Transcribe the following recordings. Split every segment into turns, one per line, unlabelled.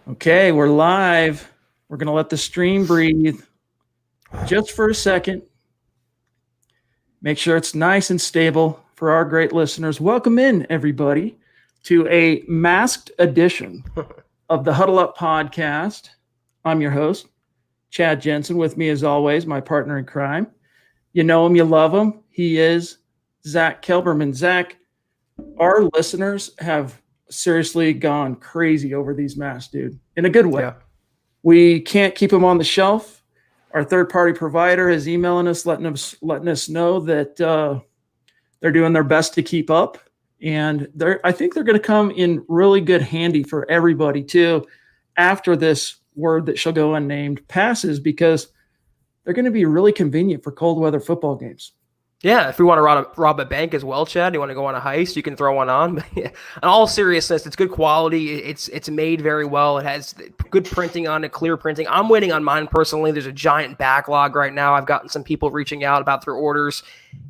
Okay, we're live. We're going to let the stream breathe just for a second. Make sure it's nice and stable for our great listeners. Welcome in, everybody, to a masked edition of the Huddle Up Podcast. I'm your host, Chad Jensen. With me, as always, my partner in crime. You know him, you love him. He is Zack Kelberman. Zack, our listeners have seriously gone crazy over these masks, dude, in a good way.
Yeah.
We can't keep them on the shelf. Our third-party provider is emailing us, letting us know that they're doing their best to keep up, and I think they're going to come in really good handy for everybody too after this word that shall go unnamed passes, because they're going to be really convenient for cold weather football games.
Yeah, if we want to rob a bank as well, Chad, you want to go on a heist, you can throw one on. In all seriousness, it's good quality. It's made very well. It has good printing on it, clear printing. I'm waiting on mine personally. There's a giant backlog right now. I've gotten some people reaching out about their orders.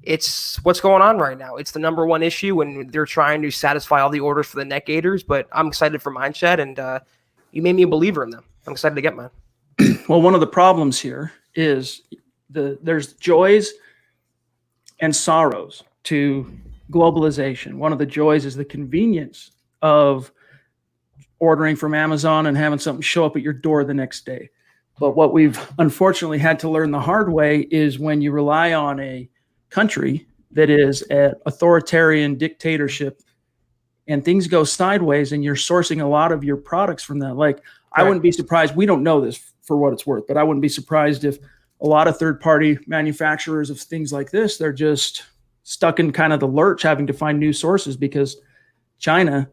It's what's going on right now. It's the number one issue, and they're trying to satisfy all the orders for the neck gaiters, but I'm excited for mine, Chad, and you made me a believer in them. I'm excited to get mine.
Well, one of the problems here is there's joys and sorrows to globalization. One of the joys is the convenience of ordering from Amazon and having something show up at your door the next day. But what we've unfortunately had to learn the hard way is when you rely on a country that is an authoritarian dictatorship and things go sideways and you're sourcing a lot of your products from that. Like, I wouldn't be surprised. We don't know this for what it's worth, but I wouldn't be surprised if a lot of third-party manufacturers of things like this, they're just stuck in kind of the lurch, having to find new sources because China,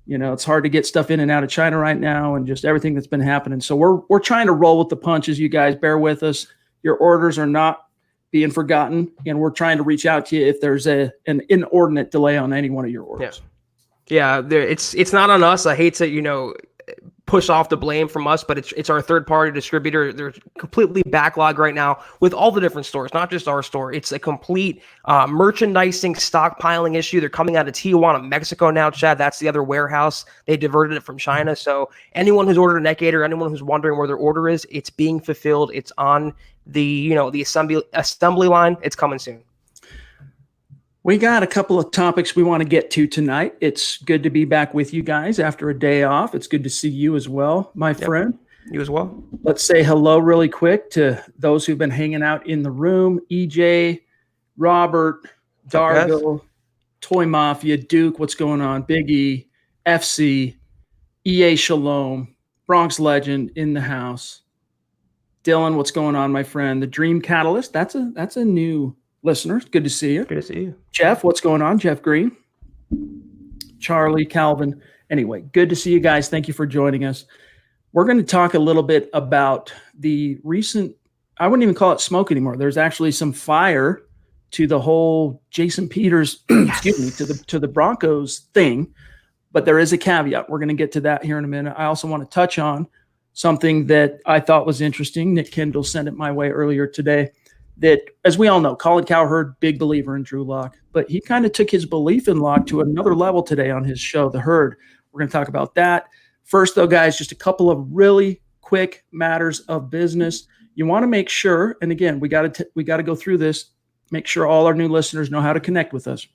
it's hard to get stuff in and out of China right now, and just everything that's been happening. So we're trying to roll with the punches. You guys bear with us. Your orders are not being forgotten, and we're trying to reach out to you if there's an inordinate delay on any one of your orders.
Yeah, it's not on us. I hate to, push off the blame from us, but it's our third-party distributor. They're completely backlogged right now with all the different stores, not just our store. It's a complete merchandising, stockpiling issue. They're coming out of Tijuana, Mexico now, Chad. That's the other warehouse. They diverted it from China. So anyone who's ordered a neck gaiter, anyone who's wondering where their order is, it's being fulfilled. It's on the assembly line. It's coming soon.
We got a couple of topics we want to get to tonight. It's good to be back with you guys after a day off. It's good to see you as well, my friend.
You as well.
Let's say hello really quick to those who've been hanging out in the room. EJ, Robert, Dargo, Toy Mafia, Duke, what's going on? Big E, FC, EA Shalom, Bronx Legend in the house. Dylan, what's going on, my friend? The Dream Catalyst, that's a new listeners, good to see you.
Good to see you.
Jeff, what's going on? Jeff Green, Charlie, Calvin. Anyway, good to see you guys. Thank you for joining us. We're going to talk a little bit about the recent, I wouldn't even call it smoke anymore. There's actually some fire to the whole Jason Peters, to the Broncos thing, but there is a caveat. We're going to get to that here in a minute. I also want to touch on something that I thought was interesting. Nick Kendall sent it my way earlier today. That, as we all know, Colin Cowherd, big believer in Drew Lock, but he kind of took his belief in Lock to another level today on his show, The Herd. We're going to talk about that. First, though, guys, just a couple of really quick matters of business. You want to make sure, and again, we got to go through this, make sure all our new listeners know how to connect with us.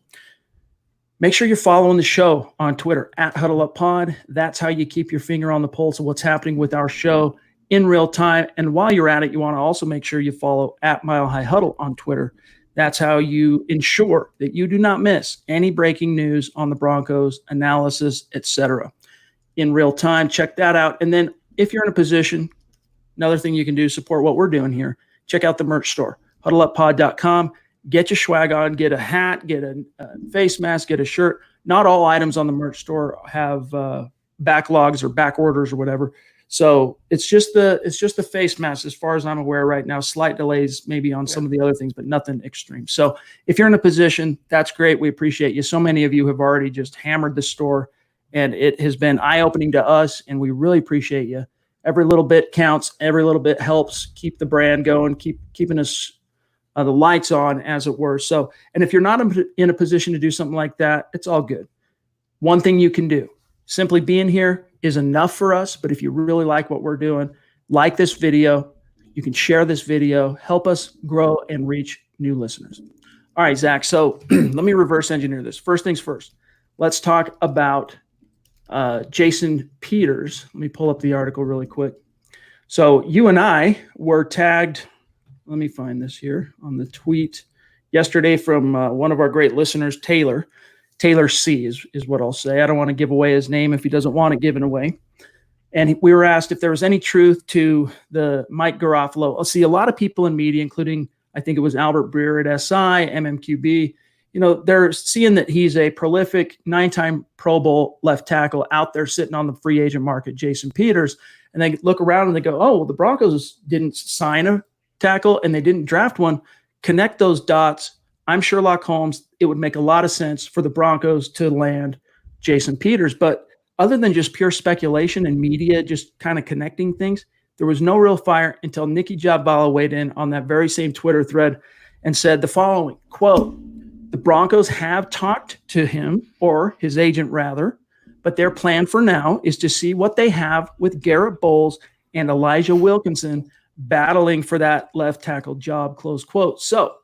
Make sure you're following the show on Twitter, @HuddleUpPod. That's how you keep your finger on the pulse of what's happening with our show in real time. And while you're at it, you want to also make sure you follow @MileHighHuddle on Twitter. That's how you ensure that you do not miss any breaking news on the Broncos, analysis, etc. in real time. Check that out. And then if you're in a position, another thing you can do, support what we're doing here. Check out the merch store, huddleuppod.com. Get your swag on, get a hat, get a face mask, get a shirt. Not all items on the merch store have backlogs or back orders or whatever. So it's just the face mask as far as I'm aware right now. Slight delays maybe on some of the other things, but nothing extreme. So if you're in a position, that's great. We appreciate you. So many of you have already just hammered the store, and it has been eye-opening to us, and we really appreciate you. Every little bit counts. Every little bit helps keep the brand going, keeping us the lights on, as it were. So, and if you're not in a position to do something like that, it's all good. One thing you can do, simply being here, is enough for us. But if you really like what we're doing, like this video, you can share this video, help us grow and reach new listeners. All right, Zach. So let me reverse engineer this. First things first, let's talk about Jason Peters. Let me pull up the article really quick. So you and I were tagged. Let me find this here on the tweet yesterday from one of our great listeners, Taylor. Taylor C is what I'll say. I don't want to give away his name if he doesn't want it given away. And we were asked if there was any truth to the Mike Garofalo. I'll see a lot of people in media, including I think it was Albert Breer at SI, MMQB. They're seeing that he's a prolific 9-time Pro Bowl left tackle out there sitting on the free agent market, Jason Peters. And they look around and they go, oh, well, the Broncos didn't sign a tackle and they didn't draft one. Connect those dots. I'm Sherlock Holmes. It would make a lot of sense for the Broncos to land Jason Peters. But other than just pure speculation and media just kind of connecting things, there was no real fire until Nicki Jhabvala weighed in on that very same Twitter thread and said the following, quote, the Broncos have talked to him, or his agent rather, but their plan for now is to see what they have with Garrett Bolles and Elijah Wilkinson battling for that left tackle job, close quote. So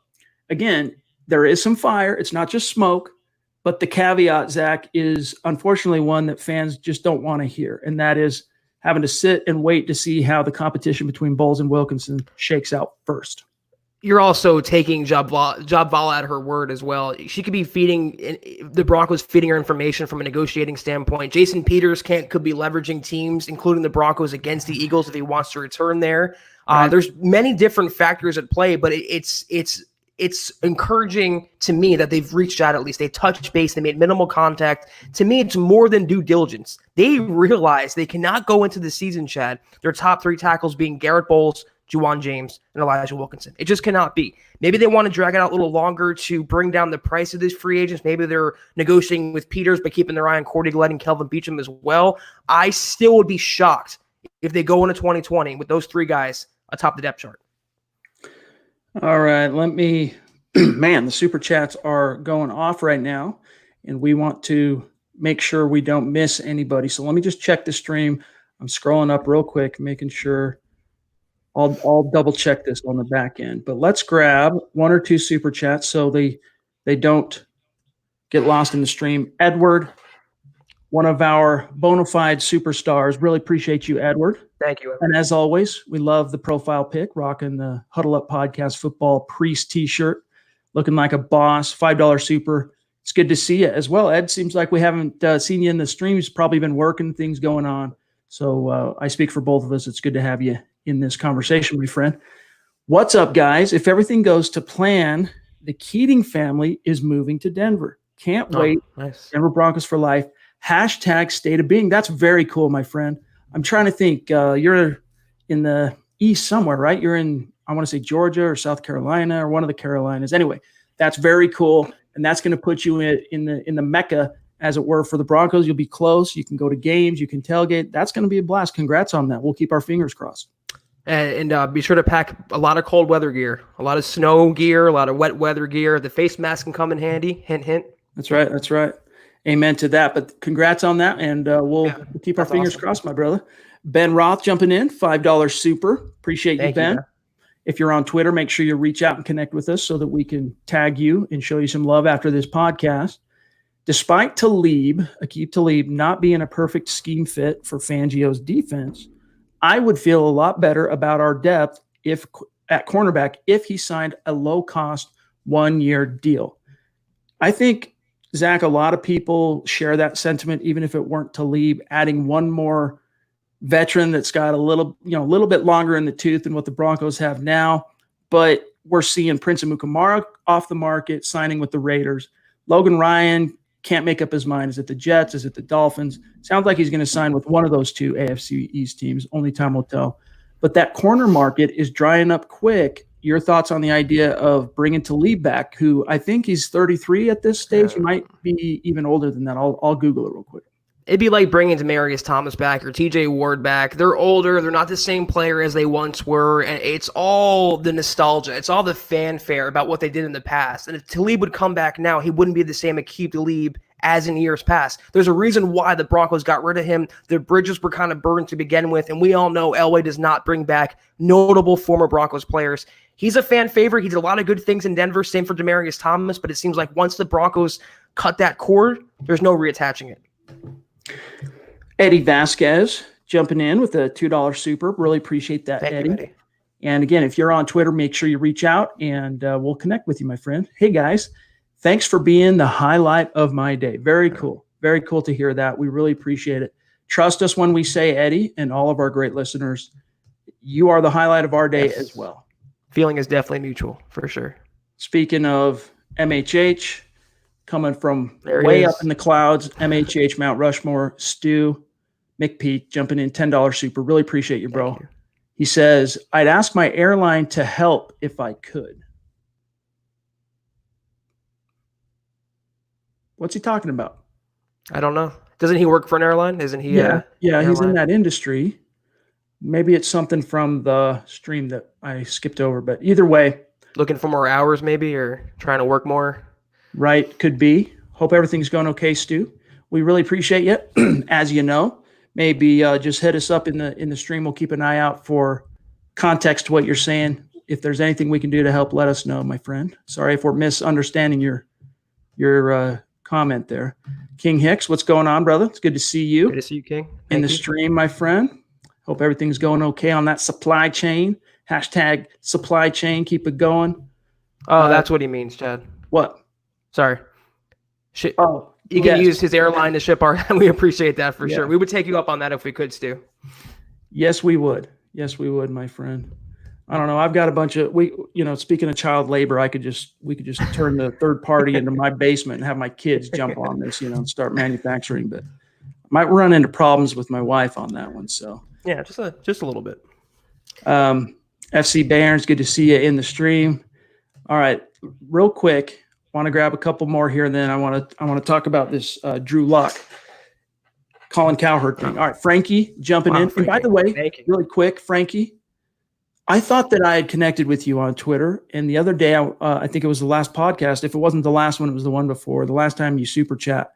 again, there is some fire. It's not just smoke, but the caveat, Zach, is unfortunately one that fans just don't want to hear. And that is having to sit and wait to see how the competition between Bolles and Wilkinson shakes out first.
You're also taking Jhabvala at her word as well. She could be feeding the Broncos, feeding her information from a negotiating standpoint. Jason Peters could be leveraging teams, including the Broncos, against the Eagles if he wants to return there. Right. There's many different factors at play, but it's encouraging to me that they've reached out. At least they touched base. They made minimal contact. To me, it's more than due diligence. They realize they cannot go into the season, Chad, their top 3 tackles being Garrett Bolles, Juwan James, and Elijah Wilkinson. It just cannot be. Maybe they want to drag it out a little longer to bring down the price of these free agents. Maybe they're negotiating with Peters, but keeping their eye on Cordy Glenn and Kelvin Beachum as well. I still would be shocked if they go into 2020 with those 3 guys atop the depth chart.
All right, the super chats are going off right now, and we want to make sure we don't miss anybody. So let me just check the stream. I'm scrolling up real quick, making sure. I'll double check this on the back end, but let's grab 1 or 2 super chats so they don't get lost in the stream. Edward, one of our bona fide superstars. Really appreciate you, Edward.
Thank you, Edward.
And as always, we love the profile pic, rocking the Huddle Up Podcast Football Priest t-shirt, looking like a boss, $5 super. It's good to see you as well, Ed. Seems like we haven't seen you in the stream. You've probably been working, things going on. So I speak for both of us. It's good to have you in this conversation, my friend. What's up, guys? If everything goes to plan, the Keating family is moving to Denver. Can't wait.
Nice.
Denver Broncos for life. # state of being. That's very cool, my friend. I'm trying to think. You're in the East somewhere, right? You're in, I want to say Georgia or South Carolina or one of the Carolinas. Anyway, that's very cool. And that's going to put you in the Mecca, as it were, for the Broncos. You'll be close. You can go to games. You can tailgate. That's going to be a blast. Congrats on that. We'll keep our fingers crossed.
And be sure to pack a lot of cold weather gear, a lot of snow gear, a lot of wet weather gear. The face mask can come in handy. Hint, hint.
That's right. That's right. Amen to that. But congrats on that. And we'll keep our fingers crossed, my brother. Ben Roth jumping in, $5 super. Appreciate you, Ben. If you're on Twitter, make sure you reach out and connect with us so that we can tag you and show you some love after this podcast. Despite Aqib Talib not being a perfect scheme fit for Fangio's defense, I would feel a lot better about our depth at cornerback if he signed a low-cost 1-year deal. I think, Zach, a lot of people share that sentiment, even if it weren't Talib. Adding one more veteran that's got a little bit longer in the tooth than what the Broncos have now. But we're seeing Prince Amukamara off the market, signing with the Raiders. Logan Ryan can't make up his mind. Is it the Jets? Is it the Dolphins? Sounds like he's going to sign with one of those 2 AFC East teams. Only time will tell. But that corner market is drying up quick. Your thoughts on the idea of bringing Talib back, who I think he's 33 at this stage. He might be even older than that. I'll Google it real quick.
It'd be like bringing Demaryius Thomas back or TJ Ward back. They're older. They're not the same player as they once were. And it's all the nostalgia. It's all the fanfare about what they did in the past. And if Talib would come back now, he wouldn't be the same Aqib Talib as in years past. There's a reason why the Broncos got rid of him. The bridges were kind of burned to begin with, and we all know Elway does not bring back notable former Broncos players. He's a fan favorite. He did a lot of good things in Denver. Same for Demaryius Thomas, but it seems like once the Broncos cut that cord, there's no reattaching it.
Eddie Vasquez jumping in with a $2 super. Really appreciate that,
Thank
Eddie.
you, Eddie.
And again, if you're on Twitter, make sure you reach out and we'll connect with you, my friend. Hey, guys, thanks for being the highlight of my day. Very cool. Very cool to hear that. We really appreciate it. Trust us when we say, Eddie, and all of our great listeners, you are the highlight of our day as well.
Feeling is definitely mutual, for sure.
Speaking of MHH, coming from way up in the clouds, MHH, Mount Rushmore, Stu, McPete, jumping in, $10 super. Really appreciate you, bro. He says, I'd ask my airline to help if I could. What's he talking about?
I don't know. Doesn't he work for an airline? Isn't he?
Yeah, he's in that industry. Maybe it's something from the stream that I skipped over, but either way.
Looking for more hours maybe, or trying to work more?
Right, could be. Hope everything's going okay, Stu. We really appreciate you. As you know, maybe just hit us up in the stream. We'll keep an eye out for context to what you're saying. If there's anything we can do to help, let us know, my friend. Sorry if we're misunderstanding your comment there. King Hicks, what's going on, brother? It's good to see you.
Good to see you, King.
In the stream, my friend. Hope everything's going okay on that supply chain. Hashtag supply chain. Keep it going.
Oh, that's what he means, Chad.
What?
Sorry. You can use his airline to ship our. We appreciate that for sure. We would take you up on that if we could, Stu.
Yes, we would. Yes, we would, my friend. I don't know. I've got a bunch of speaking of child labor, we could just turn the third party into my basement and have my kids jump on this, and start manufacturing. But I might run into problems with my wife on that one. So
yeah, just a little bit.
FC Barons, good to see you in the stream. All right, real quick. Want to grab a couple more here, and then I want to talk about this Drew Luck, Colin Cowherd thing. All right, Frankie jumping in. And by the way, really quick, Frankie, I thought that I had connected with you on Twitter, and the other day, I think it was the last podcast. If it wasn't the last one, it was the one before. The last time you super chat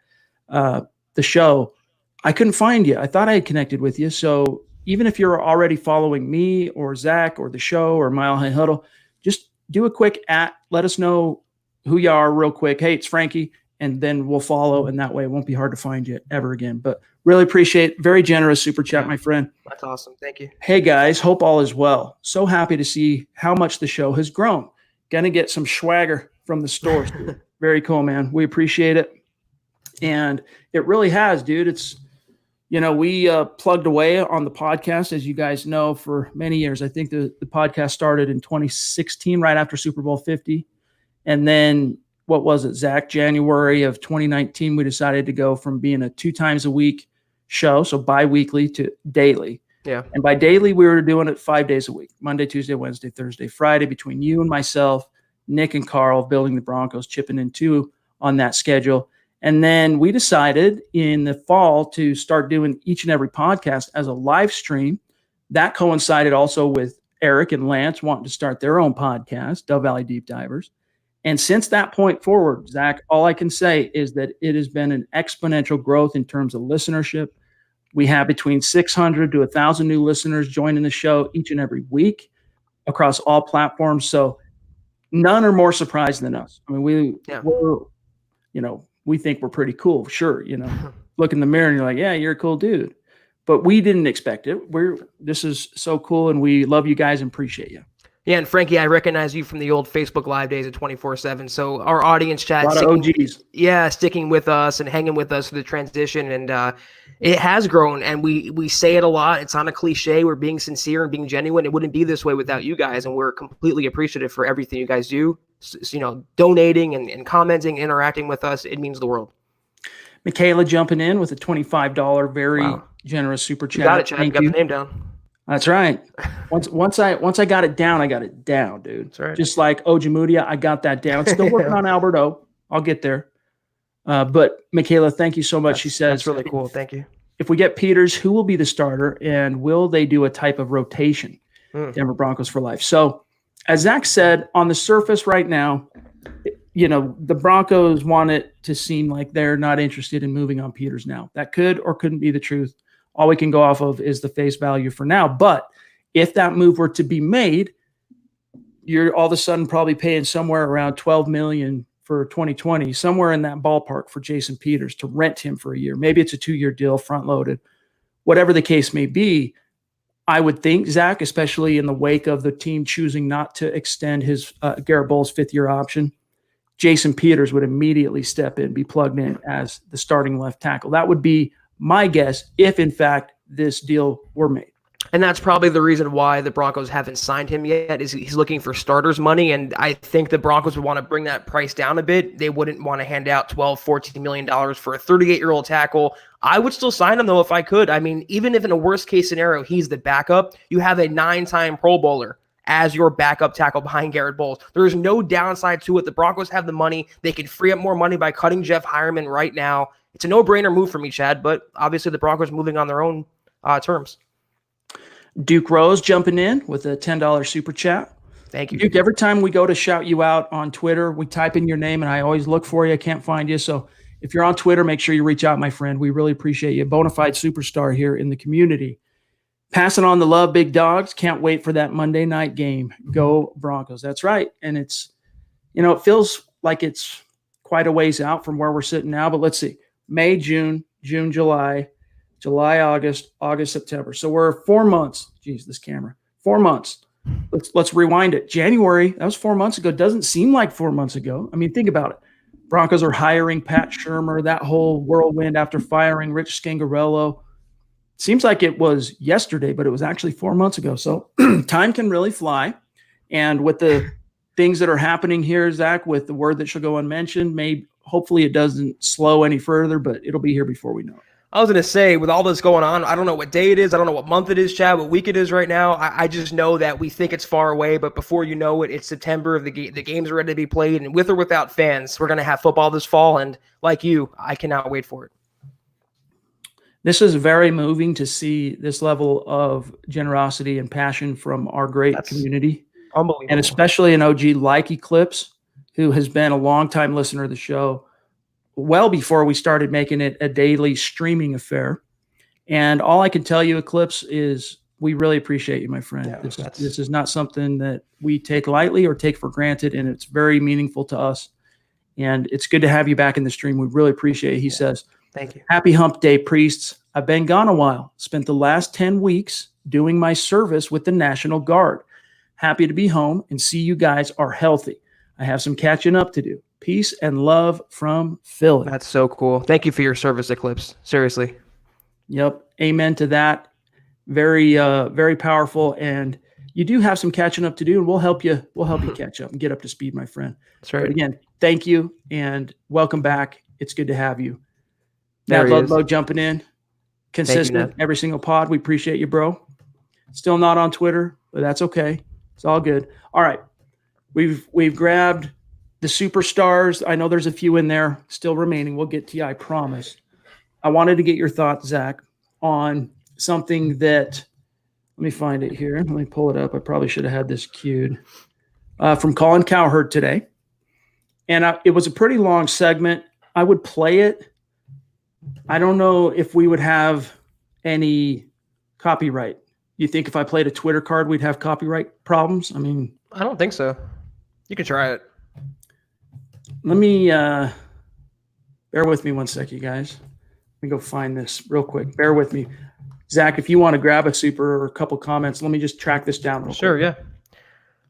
the show, I couldn't find you. I thought I had connected with you. So even if you're already following me or Zach or the show or Mile High Huddle, just do a quick let us know who you are real quick. Hey, it's Frankie, and then we'll follow, and that way it won't be hard to find you ever again. But really appreciate very generous super chat, my friend.
That's awesome. Thank you.
Hey guys, hope all is well. So happy to see how much the show has grown. Gonna get some swagger from the stores. Very cool, man. We appreciate it. And it really has, dude. It's we plugged away on the podcast, as you guys know, for many years. I think the podcast started in 2016, right after Super Bowl 50. And then, what was it, Zach? January of 2019, we decided to go from being a 2 times a week show, so bi-weekly, to daily.
Yeah.
And by daily, we were doing it 5 days a week, Monday, Tuesday, Wednesday, Thursday, Friday, between you and myself, Nick and Carl, building the Broncos, chipping in too on that schedule. And then we decided in the fall to start doing each and every podcast as a live stream. That coincided also with Eric and Lance wanting to start their own podcast, Dove Valley Deep Divers. And since that point forward, Zach, all I can say is that it has been an exponential growth in terms of listenership. We have between 600 to 1,000 new listeners joining the show each and every week across all platforms. So none are more surprised than us. I mean, we think we're pretty cool. Sure. Look in the mirror and you're like, yeah, you're a cool dude. But we didn't expect it. This is so cool, and we love you guys and appreciate you.
Yeah, and Frankie, I recognize you from the old Facebook Live days at 24/7. So our audience chat,
a lot of OGs.
Yeah, sticking with us and hanging with us through the transition, and it has grown. And we say it a lot. It's not a cliche. We're being sincere and being genuine. It wouldn't be this way without you guys, and we're completely appreciative for everything you guys do. Donating and commenting, interacting with us, it means the world.
Michaela jumping in with a $25 very generous super chat.
You got it, Chad. You got the name down.
That's right. Once I got it down, I got it down, dude.
That's right.
Just like Ojemudia, I got that down. Still working on Albert O. I'll get there. But Michaela, thank you so much. She says,
that's really cool. Thank you.
If we get Peters, who will be the starter, and will they do a type of rotation? Denver Broncos for life. So, as Zach said, on the surface right now, the Broncos want it to seem like they're not interested in moving on Peters now. That could or couldn't be the truth. All we can go off of is the face value for now. But if that move were to be made, you're all of a sudden probably paying somewhere around $12 million for 2020, somewhere in that ballpark for Jason Peters to rent him for a year. Maybe it's a 2-year deal, front loaded, whatever the case may be. I would think, Zach, especially in the wake of the team choosing not to extend his Garrett Bolles 5th-year option, Jason Peters would immediately step in, be plugged in as the starting left tackle. That would be my guess if, in fact, this deal were made.
And that's probably the reason why the Broncos haven't signed him yet, is he's looking for starters money. And I think the Broncos would want to bring that price down a bit. They wouldn't want to hand out $12, $14 million for a 38-year-old tackle. I would still sign him, though, if I could. I mean, even if in a worst-case scenario he's the backup, you have a 9-time Pro Bowler as your backup tackle behind Garrett Bolles. There is no downside to it. The Broncos have the money. They can free up more money by cutting Jeff Hireman right now. It's a no-brainer move for me, Chad, but obviously the Broncos are moving on their own terms.
Duke Rose jumping in with a $10 super chat.
Thank you,
Duke. Every time we go to shout you out on Twitter, we type in your name, and I always look for you. I can't find you. So if you're on Twitter, make sure you reach out, my friend. We really appreciate you. Bonafide superstar here in the community. Passing on the love, big dogs. Can't wait for that Monday night game. Go Broncos. That's right. And it's, it feels like it's quite a ways out from where we're sitting now, but let's see. May, June, July, August, September. So we're 4 months. Geez, this camera. 4 months. Let's rewind it. January, that was 4 months ago. Doesn't seem like 4 months ago. I mean, think about it. Broncos are hiring Pat Shurmur, that whole whirlwind after firing Rich Scangarello. Seems like it was yesterday, but it was actually 4 months ago. So time can really fly. And with the things that are happening here, Zach, with the word that shall go unmentioned, hopefully it doesn't slow any further, but it'll be here before we know it.
I was going to say, with all this going on, I don't know what day it is. I don't know what month it is, Chad, what week it is right now. I just know that we think it's far away, but before you know it, it's September. The games are ready to be played, and with or without fans, we're going to have football this fall, and like you, I cannot wait for it.
This is very moving to see this level of generosity and passion from our great community.
Unbelievable.
And especially an OG like Eclipse, who has been a longtime listener of the show, well before we started making it a daily streaming affair. And all I can tell you, Eclipse, is we really appreciate you, my friend.
Yeah,
this is not something that we take lightly or take for granted, and it's very meaningful to us. And it's good to have you back in the stream. We really appreciate it. He says,
thank you.
Happy hump day, priests. I've been gone a while. Spent the last 10 weeks doing my service with the National Guard. Happy to be home and see you guys are healthy. I have some catching up to do. Peace and love from Philly.
That's so cool. Thank you for your service, Eclipse. Seriously.
Yep. Amen to that. Very, very powerful. And you do have some catching up to do, and we'll help you catch up and get up to speed, my friend.
That's right.
But again, thank you and welcome back. It's good to have you.
There
Matt
he
Ludlow
is.
Jumping in. Consistent every single pod. We appreciate you, bro. Still not on Twitter, but that's okay. It's all good. All right. We've grabbed the superstars. I know there's a few in there still remaining. We'll get to you, I promise. I wanted to get your thoughts, Zach, on something that, let me find it here. Let me pull it up. I probably should have had this queued. From Colin Cowherd today. And it was a pretty long segment. I would play it. I don't know if we would have any copyright. You think if I played a Twitter card, we'd have copyright problems? I mean,
I don't think so. You can try it.
Let me bear with me one sec, you guys. Let me go find this real quick. Bear with me. Zach, if you want to grab a super or a couple comments, let me just track this down real
Sure,
quick.
Yeah.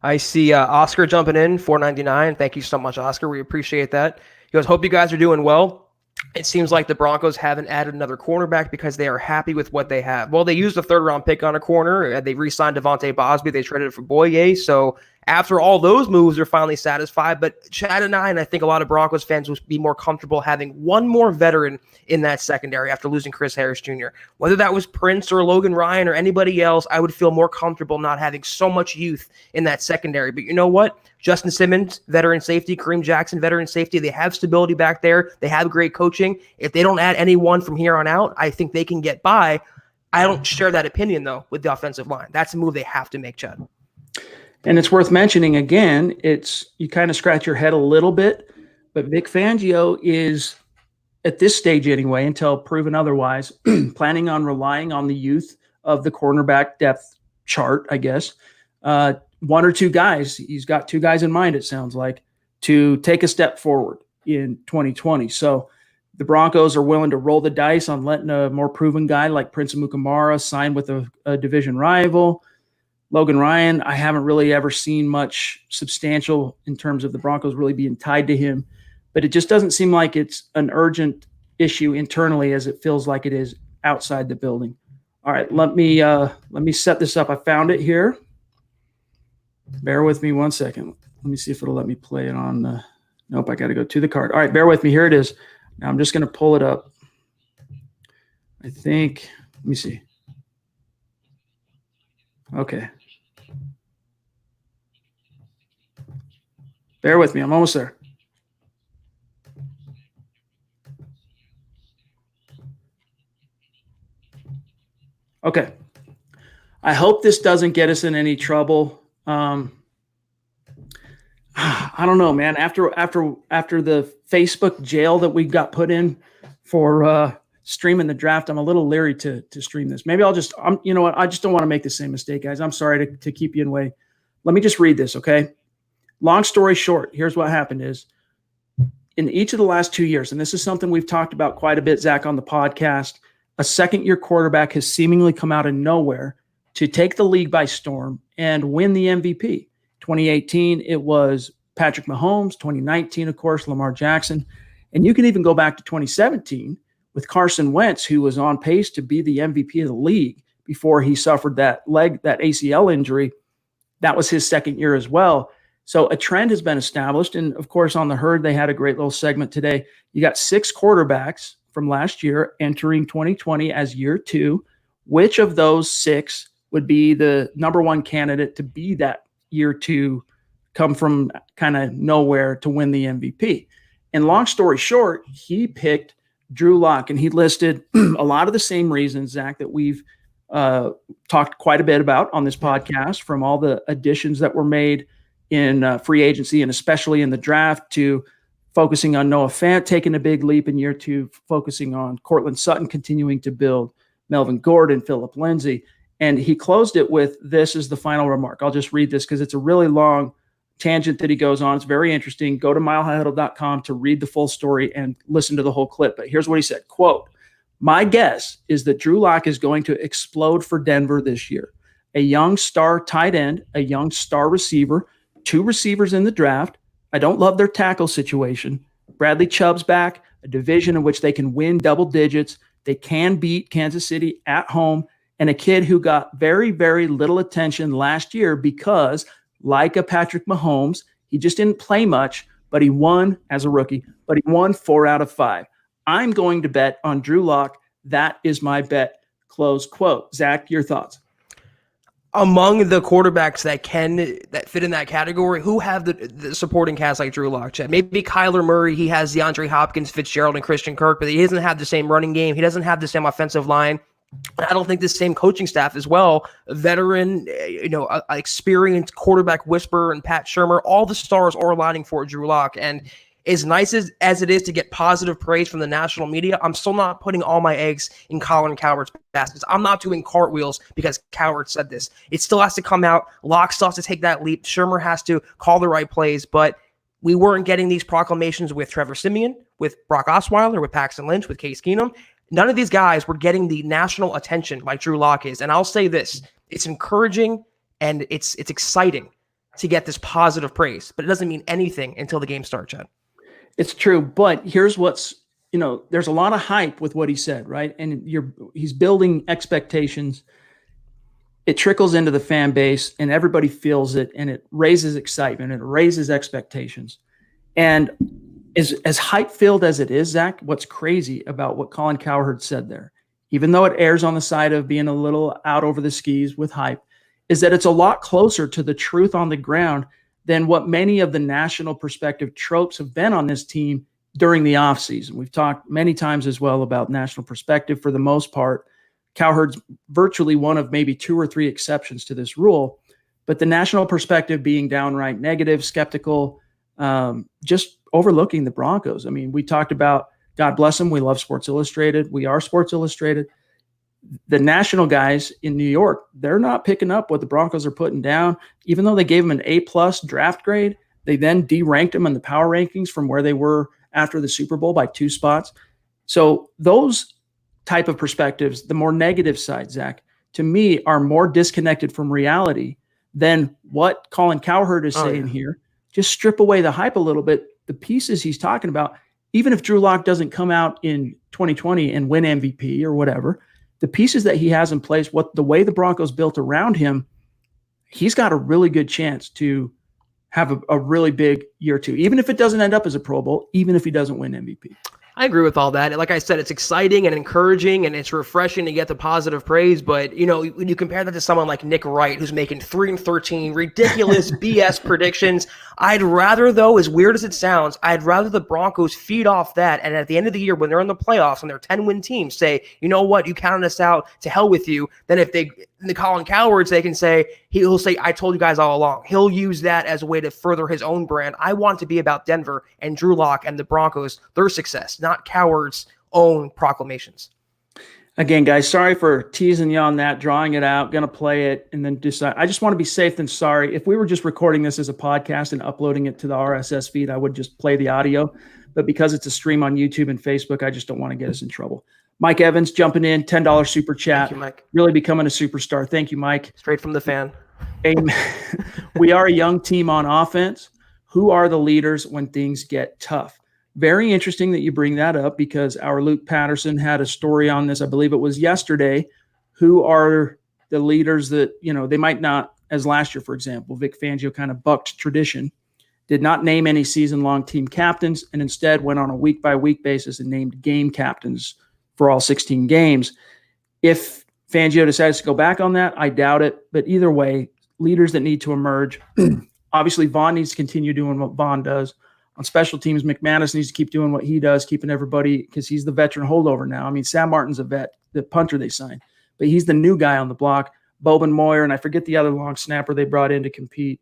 I see Oscar jumping in, $4.99. Thank you so much, Oscar. We appreciate that. He goes, hope you guys are doing well. It seems like the Broncos haven't added another cornerback because they are happy with what they have. Well, they used a third-round pick on a corner. They re-signed Devontae Bosby. They traded it for Boye. So after all those moves, they're finally satisfied. But Chad and I think a lot of Broncos fans would be more comfortable having one more veteran in that secondary after losing Chris Harris Jr. Whether that was Prince or Logan Ryan or anybody else, I would feel more comfortable not having so much youth in that secondary. But you know what? Justin Simmons, veteran safety, Kareem Jackson, veteran safety. They have stability back there. They have great coaching. If they don't add anyone from here on out, I think they can get by. I don't share that opinion, though, with the offensive line. That's a move they have to make, Chad.
And it's worth mentioning again, you kind of scratch your head a little bit, but Vic Fangio is, at this stage anyway, until proven otherwise, planning on relying on the youth of the cornerback depth chart, I guess. One or two guys, he's got two guys in mind, it sounds like, to take a step forward in 2020. So the Broncos are willing to roll the dice on letting a more proven guy like Prince Amukamara sign with a division rival. Logan Ryan, I haven't really ever seen much substantial in terms of the Broncos really being tied to him, but it just doesn't seem like it's an urgent issue internally as it feels like it is outside the building. All right, let me set this up. I found it here. Bear with me 1 second. Let me see if it'll let me play it on. Nope, I got to go to the card. All right, bear with me. Here it is. Now I'm just going to pull it up. I think, let me see. Okay. Bear with me. I'm almost there. Okay. I hope this doesn't get us in any trouble. I don't know, man. After the Facebook jail that we got put in for streaming the draft, I'm a little leery to stream this. Maybe you know what? I just don't want to make the same mistake, guys. I'm sorry to keep you in way. Let me just read this, okay? Long story short, here's what happened is in each of the last 2 years, and this is something we've talked about quite a bit, Zach, on the podcast, a second-year quarterback has seemingly come out of nowhere to take the league by storm and win the MVP. 2018, it was Patrick Mahomes. 2019, of course, Lamar Jackson. And you can even go back to 2017 with Carson Wentz, who was on pace to be the MVP of the league before he suffered that ACL injury. That was his second year as well. So a trend has been established. And of course, on the Herd, they had a great little segment today. You got 6 quarterbacks from last year entering 2020 as year 2. Which of those 6 would be the number 1 candidate to be that year 2, come from kind of nowhere to win the MVP? And long story short, he picked Drew Lock, and he listed a lot of the same reasons, Zach, that we've talked quite a bit about on this podcast, from all the additions that were made in free agency and especially in the draft, to focusing on Noah Fant taking a big leap in year 2, focusing on Cortland Sutton continuing to build, Melvin Gordon, Phillip Lindsay. And he closed it with, this is the final remark. I'll just read this because it's a really long tangent that he goes on. It's very interesting. Go to milehighhuddle.com to read the full story and listen to the whole clip. But here's what he said, quote, "My guess is that Drew Lock is going to explode for Denver this year. A young star tight end, a young star receiver, 2 receivers in the draft. I don't love their tackle situation. Bradley Chubb's back, a division in which they can win double digits. They can beat Kansas City at home, and a kid who got very, very little attention last year because, like a Patrick Mahomes, he just didn't play much, but he won as a rookie, but he won 4 out of 5. I'm going to bet on Drew Lock. That is my bet." Close quote. Zach, your thoughts?
Among the quarterbacks that fit in that category, who have the supporting cast like Drew Lock, Chad? Maybe Kyler Murray. He has DeAndre Hopkins, Fitzgerald, and Christian Kirk, but he doesn't have the same running game. He doesn't have the same offensive line. I don't think the same coaching staff as well. A veteran, experienced quarterback whisperer and Pat Shurmur, all the stars are aligning for Drew Lock. And as nice as it is to get positive praise from the national media, I'm still not putting all my eggs in Colin Cowherd's baskets. I'm not doing cartwheels because Cowherd said this. It still has to come out. Lock still has to take that leap. Shurmur has to call the right plays, but we weren't getting these proclamations with Trevor Siemian, with Brock Osweiler, with Paxton Lynch, with Case Keenum. None of these guys were getting the national attention like Drew Lock is. And I'll say this, it's encouraging and it's exciting to get this positive praise, but it doesn't mean anything until the game starts, Chad.
It's true, but here's what's, there's a lot of hype with what he said, right? And he's building expectations. It trickles into the fan base and everybody feels it, and it raises excitement and it raises expectations. And as hype-filled as it is, Zach, what's crazy about what Colin Cowherd said there, even though it airs on the side of being a little out over the skis with hype, is that it's a lot closer to the truth on the ground than what many of the national perspective tropes have been on this team during the offseason. We've talked many times as well about national perspective. For the most part, Cowherd's virtually one of maybe 2 or 3 exceptions to this rule. but the national perspective being downright negative, skeptical, just overlooking the Broncos. I mean, we talked about, God bless them, we love Sports Illustrated. We are Sports Illustrated. The national guys in New York, they're not picking up what the Broncos are putting down. Even though they gave them an A+ draft grade, they then deranked them in the power rankings from where they were after the Super Bowl by 2 spots. So those type of perspectives, the more negative side, Zach, to me, are more disconnected from reality than what Colin Cowherd is saying here. Just strip away the hype a little bit. The pieces he's talking about, even if Drew Lock doesn't come out in 2020 and win MVP or whatever, the pieces that he has in place, the way the Broncos built around him, he's got a really good chance to have a really big year too, even if it doesn't end up as a Pro Bowl, even if he doesn't win MVP.
I agree with all that. Like I said, it's exciting and encouraging, and it's refreshing to get the positive praise. But, when you compare that to someone like Nick Wright, who's making 3-13, ridiculous BS predictions, I'd rather, though, as weird as it sounds, I'd rather the Broncos feed off that. And at the end of the year, when they're in the playoffs and they're 10-win teams, say, you know what, you counted us out, to hell with you. Then if the Colin Cowards, they can say, he'll say, I told you guys all along. He'll use that as a way to further his own brand. I want to be about Denver and Drew Lock and the Broncos, their success, not Coward's own proclamations.
Again, guys, sorry for teasing you on that, drawing it out, going to play it, and then decide. I just want to be safe than sorry. If we were just recording this as a podcast and uploading it to the RSS feed, I would just play the audio. But because it's a stream on YouTube and Facebook, I just don't want to get us in trouble. Mike Evans jumping in, $10 super chat.
Thank you, Mike.
Really becoming a superstar. Thank you, Mike.
Straight from the fan.
Amen. We are a young team on offense. Who are the leaders when things get tough? Very interesting that you bring that up, because our Luke Patterson had a story on this. I believe it was yesterday. Who are the leaders that, they might not, as last year, for example, Vic Fangio kind of bucked tradition, did not name any season-long team captains, and instead went on a week-by-week basis and named game captains for all 16 games. If Fangio decides to go back on that, I doubt it. But either way, leaders that need to emerge. Obviously, Vaughn needs to continue doing what Vaughn does. On special teams, McManus needs to keep doing what he does, keeping everybody, because he's the veteran holdover now. I mean, Sam Martin's a vet, the punter they signed, but he's the new guy on the block. Bobin Moyer, and I forget the other long snapper they brought in to compete.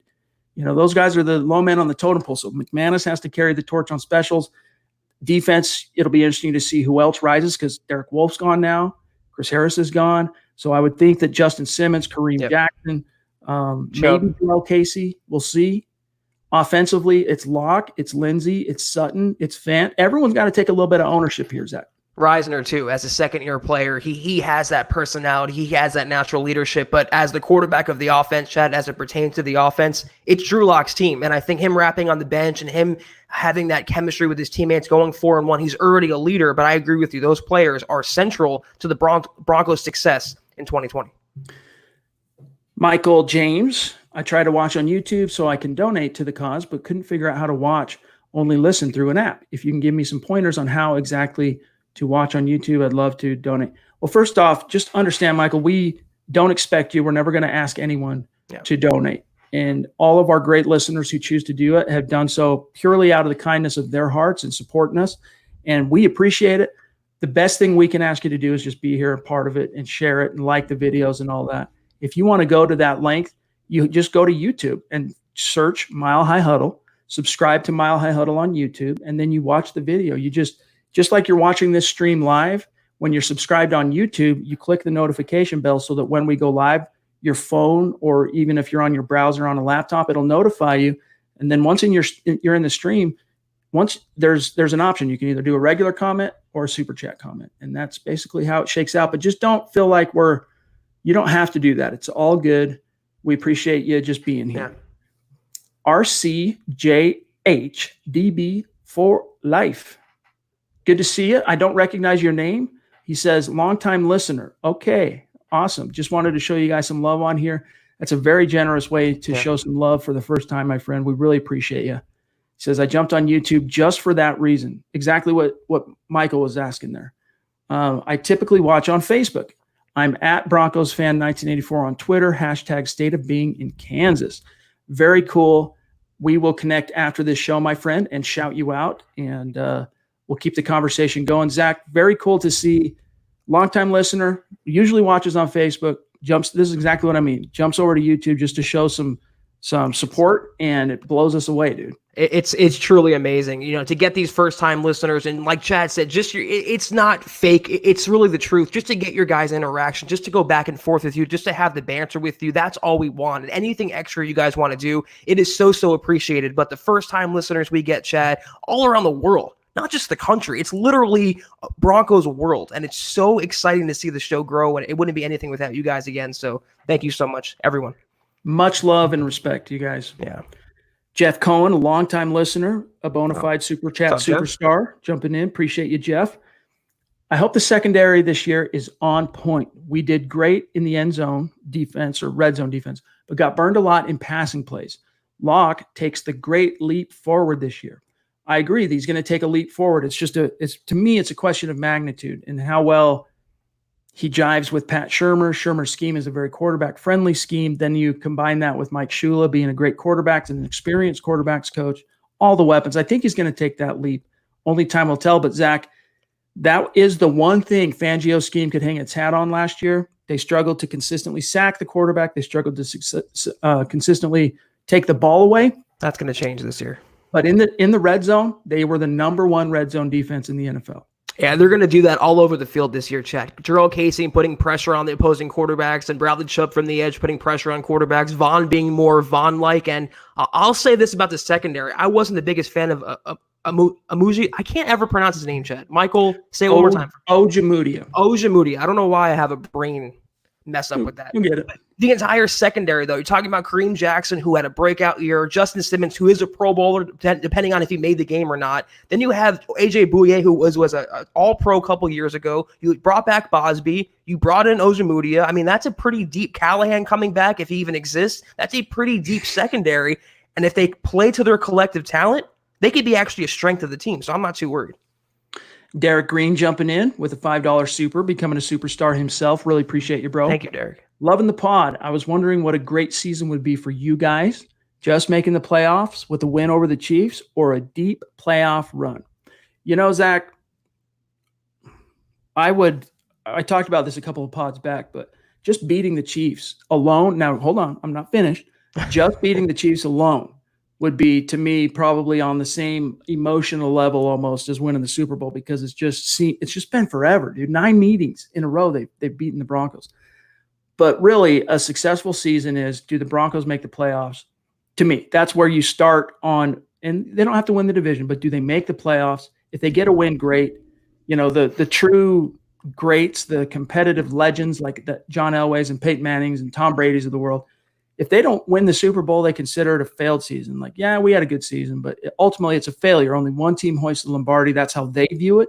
Those guys are the low men on the totem pole. So McManus has to carry the torch on specials. Defense, it'll be interesting to see who else rises, because Derek Wolf's gone now. Chris Harris is gone. So I would think that Justin Simmons, Kareem Jackson, maybe Joel Casey, we'll see. Offensively, it's Locke, it's Lindsey, it's Sutton, it's Fant. Everyone's got to take a little bit of ownership here, Zach.
Reisner, too, as a second-year player, he has that personality. He has that natural leadership. But as the quarterback of the offense, Chad, as it pertains to the offense, it's Drew Lock's team. And I think him rapping on the bench and him having that chemistry with his teammates going 4-1, he's already a leader. But I agree with you. Those players are central to the Broncos' success in 2020.
Michael James, I try to watch on YouTube so I can donate to the cause, but couldn't figure out how to watch, only listen through an app. If you can give me some pointers on how exactly to watch on YouTube, I'd love to donate. Well, first off, just understand, Michael, we don't expect you. We're never going to ask anyone to donate. And all of our great listeners who choose to do it have done so purely out of the kindness of their hearts and supporting us. And we appreciate it. The best thing we can ask you to do is just be here and part of it and share it and like the videos and all that. If you want to go to that length, you just go to YouTube and search Mile High Huddle, subscribe to Mile High Huddle on YouTube, and then you watch the video. You just like you're watching this stream live, when you're subscribed on YouTube, you click the notification bell so that when we go live, your phone, or even if you're on your browser on a laptop, it'll notify you. And then once you're in the stream, once there's an option, you can either do a regular comment or a super chat comment. And that's basically how it shakes out. But just don't feel like you don't have to do that. It's all good. We appreciate you just being here. RCJHDB for life. Good to see you. I don't recognize your name. He says, longtime listener. Okay, awesome. Just wanted to show you guys some love on here. That's a very generous way to show some love for the first time, my friend. We really appreciate you. He says, I jumped on YouTube just for that reason. Exactly what Michael was asking there. I typically watch on Facebook. I'm at Broncos Fan 1984 on Twitter, # State of Being in Kansas. Very cool. We will connect after this show, my friend, and shout you out, and we'll keep the conversation going. Zach, very cool to see. Longtime listener, usually watches on Facebook, This is exactly what I mean. Jumps over to YouTube just to show some support, and it blows us away, dude.
It's truly amazing, to get these first time listeners, and like Chad said, it's not fake. It's really the truth. Just to get your guys' interaction, just to go back and forth with you, just to have the banter with you. That's all we want. And anything extra you guys want to do, it is so appreciated. But the first time listeners we get, Chad, all around the world, not just the country, it's literally Broncos world. And it's so exciting to see the show grow, and it wouldn't be anything without you guys again. So thank you so much, everyone.
Much love and respect to you guys.
Yeah.
Jeff Cohen, a longtime listener, a bona fide super chat superstar, jumping in. Appreciate you, Jeff. I hope the secondary this year is on point. We did great in the end zone defense or red zone defense, but got burned a lot in passing plays. Locke takes the great leap forward this year. I agree that he's going to take a leap forward. To me, it's a question of magnitude and how well he jives with Pat Shurmur. Shurmur's scheme is a very quarterback-friendly scheme. Then you combine that with Mike Shula being a great quarterback and an experienced quarterbacks coach, all the weapons. I think he's going to take that leap. Only time will tell. But, Zach, that is the one thing Fangio's scheme could hang its hat on last year. They struggled to consistently sack the quarterback. They struggled to consistently take the ball away.
That's going to change this year.
But in the red zone, they were the number one red zone defense in the NFL.
Yeah, they're going to do that all over the field this year, Chad. Jarrell Casey putting pressure on the opposing quarterbacks, and Bradley Chubb from the edge putting pressure on quarterbacks. Vaughn being more Vaughn-like. And I'll say this about the secondary. I wasn't the biggest fan of Amuji. I can't ever pronounce his name, Chad. Michael, say it one more time.
Ojemudia.
I don't know why I have a brain mess up with that.
You get it.
The entire secondary, though, you're talking about Kareem Jackson, who had a breakout year, Justin Simmons, who is a Pro Bowler, depending on if he made the game or not. Then you have AJ Bouye, who was an All-Pro a couple years ago. You brought back Bosby. You brought in Ojemudia. I mean, that's a pretty deep Callahan coming back, if he even exists. That's a pretty deep secondary. And if they play to their collective talent, they could be actually a strength of the team. So I'm not too worried.
Derek Green jumping in with a $5 super, becoming a superstar himself. Really appreciate you, bro.
Thank you, Derek.
Loving the pod. I was wondering what a great season would be for you guys. Just making the playoffs with a win over the Chiefs or a deep playoff run. Zach, I talked about this a couple of pods back, but just beating the Chiefs alone. Now, hold on. I'm not finished. Just beating the Chiefs alone would be, to me, probably on the same emotional level almost as winning the Super Bowl, because it's just been forever, dude. 9 meetings in a row they've beaten the Broncos. But really, a successful season is, do the Broncos make the playoffs? To me, that's where you start on, and they don't have to win the division, but do they make the playoffs? If they get a win, great. The true greats, the competitive legends like the John Elways and Peyton Mannings and Tom Brady's of the world, if they don't win the Super Bowl, they consider it a failed season. Like, yeah, we had a good season, but ultimately it's a failure. Only one team hoists the Lombardi. That's how they view it.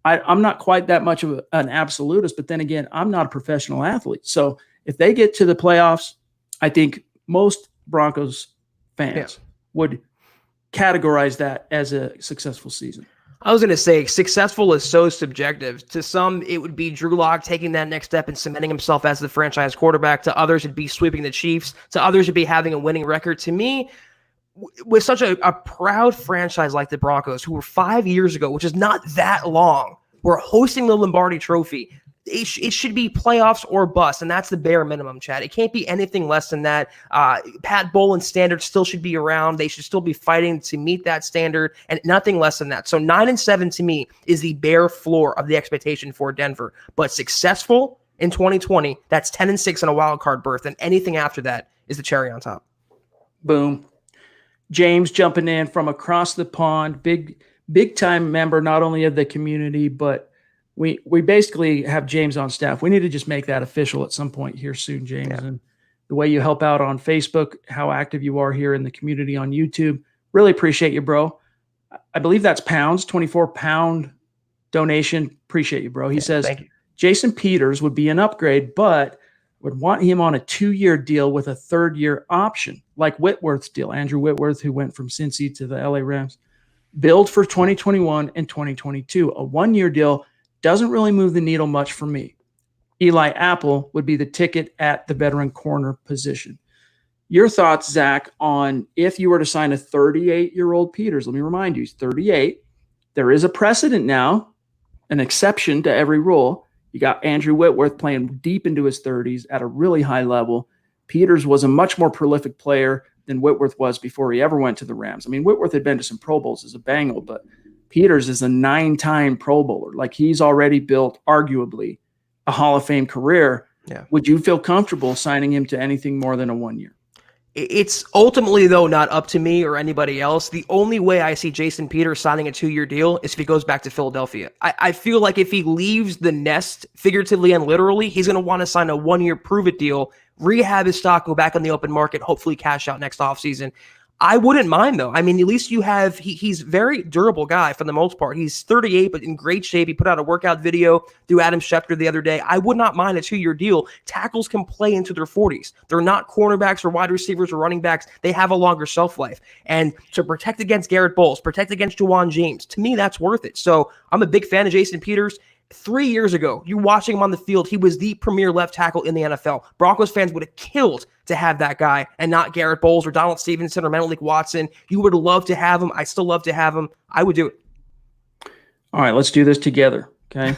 I'm not quite that much of an absolutist, but then again, I'm not a professional athlete. So if they get to the playoffs, I think most Broncos fans would categorize that as a successful season.
I was going to say successful is so subjective. To some, it would be Drew Lock taking that next step and cementing himself as the franchise quarterback. To others, it'd be sweeping the Chiefs. To others, it'd be having a winning record. To me, with such a proud franchise like the Broncos, who were 5 years ago, which is not that long, were hosting the Lombardi Trophy, it should be playoffs or bust, and that's the bare minimum, Chad. It can't be anything less than that. Pat Bowlen's standard still should be around. They should still be fighting to meet that standard, and nothing less than that. So 9-7 to me is the bare floor of the expectation for Denver. But successful in 2020, that's 10-6 in a wild card berth, and anything after that is the cherry on top.
Boom. James jumping in from across the pond, big time member not only of the community, but we basically have James on staff. We need to just make that official at some point here soon, James. Yeah. And the way you help out on Facebook, how active you are here in the community on YouTube, really appreciate you, bro. I believe that's pounds, 24-pound donation. Appreciate you, bro. He says Jason Peters would be an upgrade, but would want him on a 2-year deal with a 3rd-year option, like Whitworth's deal. Andrew Whitworth, who went from Cincy to the LA Rams. Build for 2021 and 2022. A 1-year deal doesn't really move the needle much for me. Eli Apple would be the ticket at the veteran corner position. Your thoughts, Zach, on if you were to sign a 38-year-old Peters? Let me remind you, he's 38. There is a precedent now, an exception to every rule. You got Andrew Whitworth playing deep into his 30s at a really high level. Peters was a much more prolific player than Whitworth was before he ever went to the Rams. I mean, Whitworth had been to some Pro Bowls as a Bengal, but Peters is a 9-time Pro Bowler. Like, he's already built arguably a Hall of Fame career.
Yeah.
Would you feel comfortable signing him to anything more than a 1 year?
It's ultimately, though, not up to me or anybody else. The only way I see Jason Peters signing a 2-year deal is if he goes back to Philadelphia. I feel like if he leaves the nest, figuratively and literally, he's going to want to sign a 1-year prove-it deal, rehab his stock, go back on the open market, hopefully cash out next offseason. I wouldn't mind, though. I mean, at least you have, he's very durable guy for the most part. He's 38, but in great shape. He put out a workout video through Adam Schefter the other day. I would not mind a 2-year deal. Tackles can play into their 40s. They're not cornerbacks or wide receivers or running backs. They have a longer shelf life. And to protect against Garrett Bolles, protect against Juwan James, to me, that's worth it. So I'm a big fan of Jason Peters. 3 years ago, you watching him on the field, he was the premier left tackle in the NFL. Broncos fans would have killed to have that guy and not Garrett Bolles or Donald Stevenson or Menelik Watson. You would love to have him. I still love to have him. I would do it.
All right, let's do this together, okay?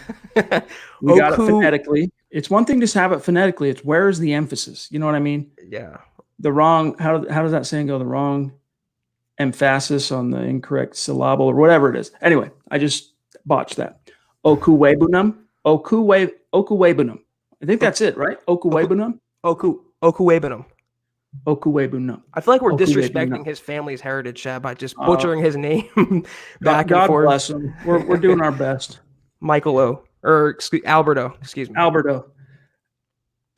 We got it phonetically. It's one thing to have it phonetically. It's where is the emphasis? You know what I mean?
Yeah.
The wrong, how does that saying go? The wrong emphasis on the incorrect syllable or whatever it is. Anyway, I just botched that. Okuwebunam. I think that's it, right? Okuwebunam.
Okuwebunam. I feel like we're disrespecting his family's heritage, Chad, by just butchering his name back and forth.
God bless him. We're doing our best.
Alberto.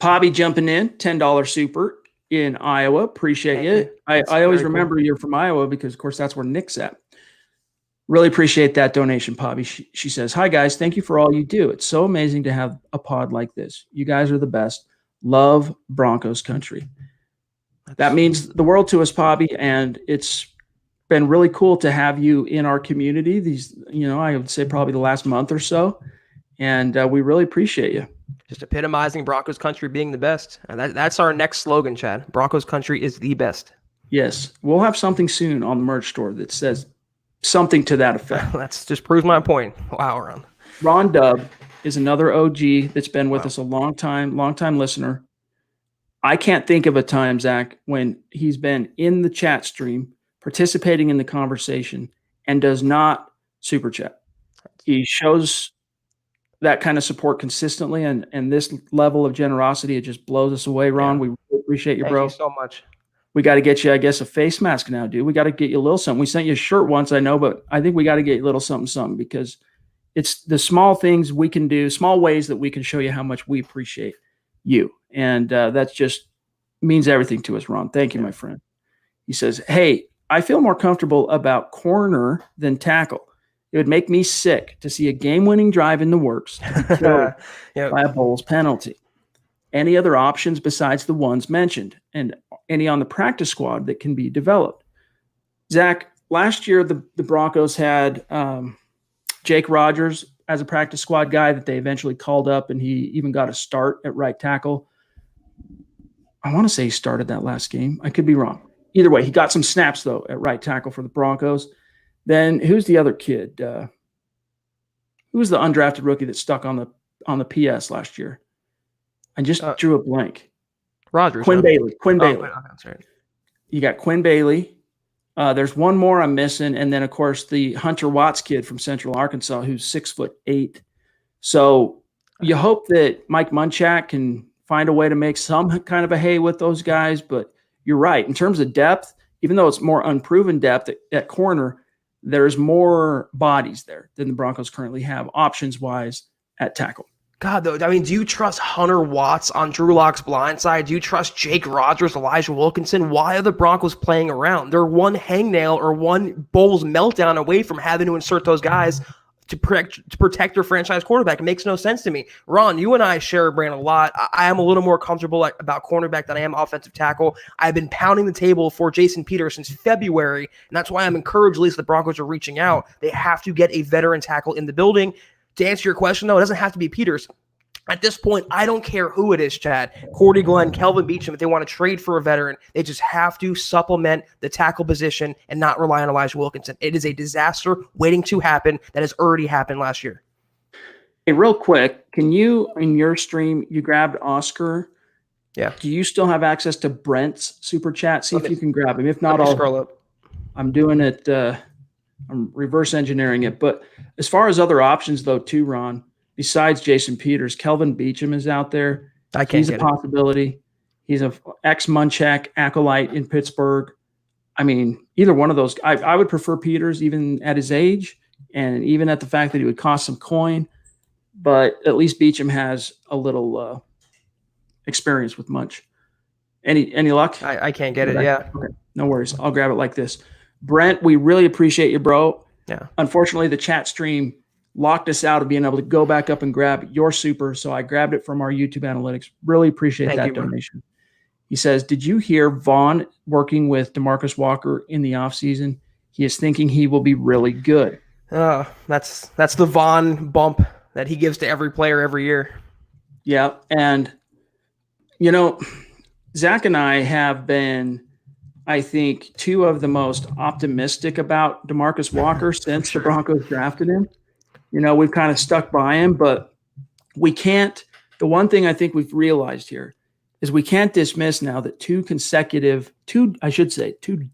Pobby jumping in, $10 super in Iowa. Appreciate you. I always remember you're from Iowa because, of course, that's where Nick's at. Really appreciate that donation, Pobby. She says, "Hi, guys. Thank you for all you do. It's so amazing to have a pod like this. You guys are the best. Love Broncos country." That means the world to us, Pobby, and it's been really cool to have you in our community these, I would say probably the last month or so, and we really appreciate you.
Just epitomizing Broncos country being the best. And that's our next slogan, Chad. Broncos country is the best.
Yes. We'll have something soon on the merch store that says something to that effect.
That's just proves my point. Wow,
Ron Dubb is another OG that's been with us a long time listener. I can't think of a time, Zach, when he's been in the chat stream, participating in the conversation, and does not super chat. He shows that kind of support consistently, and this level of generosity, it just blows us away, Ron. Yeah. We appreciate you, bro.
Thank you so much.
We got to get you, I guess, a face mask now, dude. We got to get you a little something. We sent you a shirt once, I know, but I think we got to get you a little something because it's the small things we can do, small ways that we can show you how much we appreciate you. And that just means everything to us, Ron. Thank you, my friend. He says, "Hey, I feel more comfortable about corner than tackle. It would make me sick to see a game-winning drive in the works to be killed by a Bolles penalty. Any other options besides the ones mentioned, and any on the practice squad that can be developed?" Zach, last year the Broncos had Jake Rogers as a practice squad guy that they eventually called up, and he even got a start at right tackle. I want to say he started that last game. I could be wrong. Either way, he got some snaps, though, at right tackle for the Broncos. Then who's the other kid? Who was the undrafted rookie that stuck on the PS last year? I just drew a blank.
Rogers.
Quinn Bailey.
That's right.
You got Quinn Bailey. There's one more I'm missing. And then, of course, the Hunter Watts kid from Central Arkansas who's 6'8". So you hope that Mike Munchak can find a way to make some kind of a hay with those guys. But you're right. In terms of depth, even though it's more unproven depth at corner, there's more bodies there than the Broncos currently have options-wise at tackle.
God, though, I mean, do you trust Hunter Watts on Drew Lock's blind side? Do you trust Jake Rogers, Elijah Wilkinson? Why are the Broncos playing around? They're one hangnail or one Bolles meltdown away from having to insert those guys to protect their franchise quarterback. It makes no sense to me. Ron, you and I share a brain a lot. I am a little more comfortable about cornerback than I am offensive tackle. I've been pounding the table for Jason Peters since February, and that's why I'm encouraged, at least the Broncos are reaching out. They have to get a veteran tackle in the building. To answer your question, though, it doesn't have to be Peters. At this point, I don't care who it is, Chad. Cordy Glenn, Kelvin Beachum, if they want to trade for a veteran, they just have to supplement the tackle position and not rely on Elijah Wilkinson. It is a disaster waiting to happen that has already happened last year.
Hey, real quick, can you, in your stream, you grabbed Oscar?
Yeah.
Do you still have access to Brent's super chat? See if you can grab him. If not,
Let me scroll up.
I'm doing it. I'm reverse engineering it. But as far as other options, though, too, Ron, besides Jason Peters, Kelvin Beachum is out there. He's a possibility. He's an ex-Munchak acolyte in Pittsburgh. I mean, either one of those. I would prefer Peters, even at his age, and even at the fact that he would cost some coin. But at least Beachum has a little experience with Munch. Any luck?
I can't get it. Yeah.
Okay. No worries. I'll grab it like this. Brent, we really appreciate you, bro.
Yeah.
Unfortunately, the chat stream locked us out of being able to go back up and grab your super. So I grabbed it from our YouTube analytics. Really appreciate that donation. He says, did you hear Vaughn working with DeMarcus Walker in the offseason? He is thinking he will be really good.
That's the Vaughn bump that he gives to every player every year.
Yeah. And, Zach and I have been, I think, two of the most optimistic about DeMarcus Walker since the Broncos drafted him. We've kind of stuck by him, but we can't. The one thing I think we've realized here is we can't dismiss now that two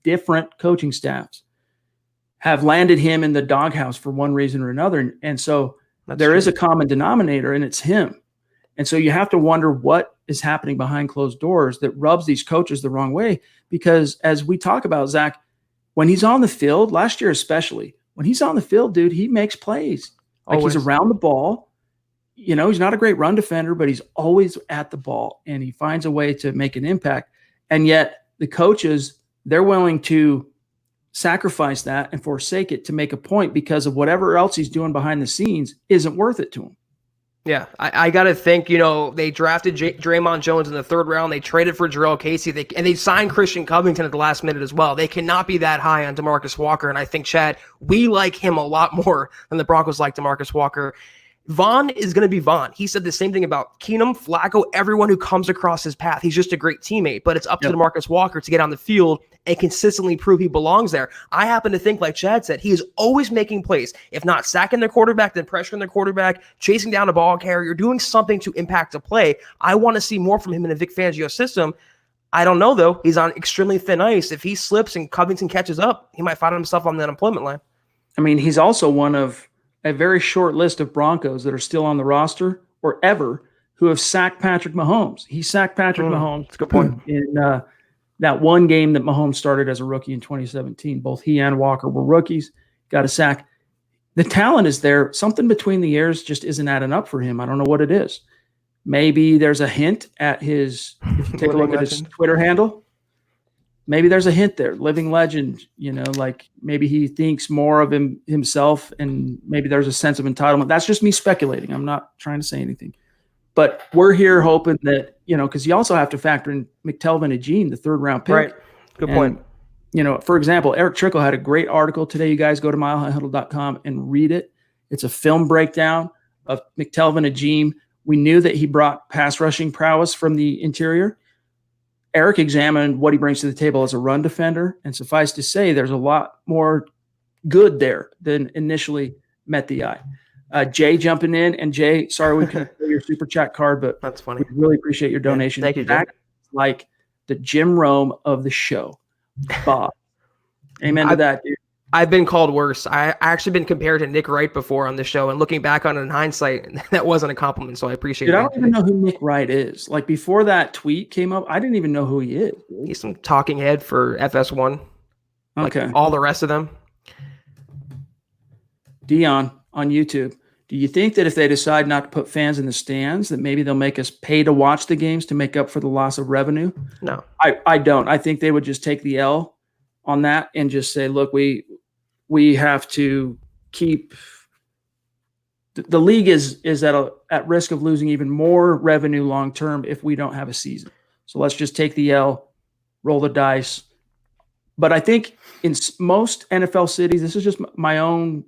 different coaching staffs have landed him in the doghouse for one reason or another. And so there is a common denominator, and it's him. And so you have to wonder what is happening behind closed doors that rubs these coaches the wrong way. Because as we talk about, Zach, when he's on the field, last year especially, when he's on the field, dude, he makes plays. Like he's around the ball. He's not a great run defender, but he's always at the ball, and he finds a way to make an impact. And yet the coaches, they're willing to sacrifice that and forsake it to make a point because of whatever else he's doing behind the scenes isn't worth it to him.
Yeah, I got to think, they drafted Draymond Jones in the third round. They traded for Jarrell Casey, and they signed Christian Covington at the last minute as well. They cannot be that high on DeMarcus Walker, and I think, Chad, we like him a lot more than the Broncos like DeMarcus Walker. Vaughn is going to be Vaughn. He said the same thing about Keenum, Flacco, everyone who comes across his path. He's just a great teammate, but it's up to DeMarcus Walker to get on the field and consistently prove he belongs there. I happen to think, like Chad said, he is always making plays. If not sacking their quarterback, then pressuring their quarterback, chasing down a ball carrier, doing something to impact a play. I want to see more from him in a Vic Fangio system. I don't know, though. He's on extremely thin ice. If he slips and Covington catches up, he might find himself on the unemployment line. I
mean, he's also one of a very short list of Broncos that are still on the roster or ever who have sacked Patrick Mahomes. He sacked Patrick Mahomes.
That's a good point.
In that one game that Mahomes started as a rookie in 2017. Both he and Walker were rookies, got a sack. The talent is there. Something between the ears just isn't adding up for him. I don't know what it is. Maybe there's a hint at his, if you take a look at his Twitter handle, maybe there's a hint there. Living legend, like maybe he thinks more of himself, and maybe there's a sense of entitlement. That's just me speculating. I'm not trying to say anything. But we're here hoping that, because you also have to factor in McTelvin Agene, the third-round pick.
Right. Good point.
For example, Eric Trickle had a great article today. You guys go to milehighhuddle.com and read it. It's a film breakdown of McTelvin Agene. We knew that he brought pass rushing prowess from the interior. Eric examined what he brings to the table as a run defender, and suffice to say, there's a lot more good there than initially met the eye. Jay jumping in, and Jay, sorry we couldn't play your super chat card, but
that's funny.
We really appreciate your donation.
Yeah, thank you, Jay.
That's like the Jim Rome of the show, Bob. Amen to that, dude.
I've been called worse. I actually been compared to Nick Wright before on the show, and looking back on it in hindsight, that wasn't a compliment. So I appreciate it.
I don't even know who Nick Wright is. Like before that tweet came up, I didn't even know who he is. Dude.
He's some talking head for FS1.
Okay.
Like all the rest of them.
Dion on YouTube. Do you think that if they decide not to put fans in the stands, that maybe they'll make us pay to watch the games to make up for the loss of revenue?
No.
I don't. I think they would just take the L on that and just say, look, we have to keep the league is at risk of losing even more revenue long term if we don't have a season. So let's just take the L, roll the dice. But I think in most NFL cities, this is just my own,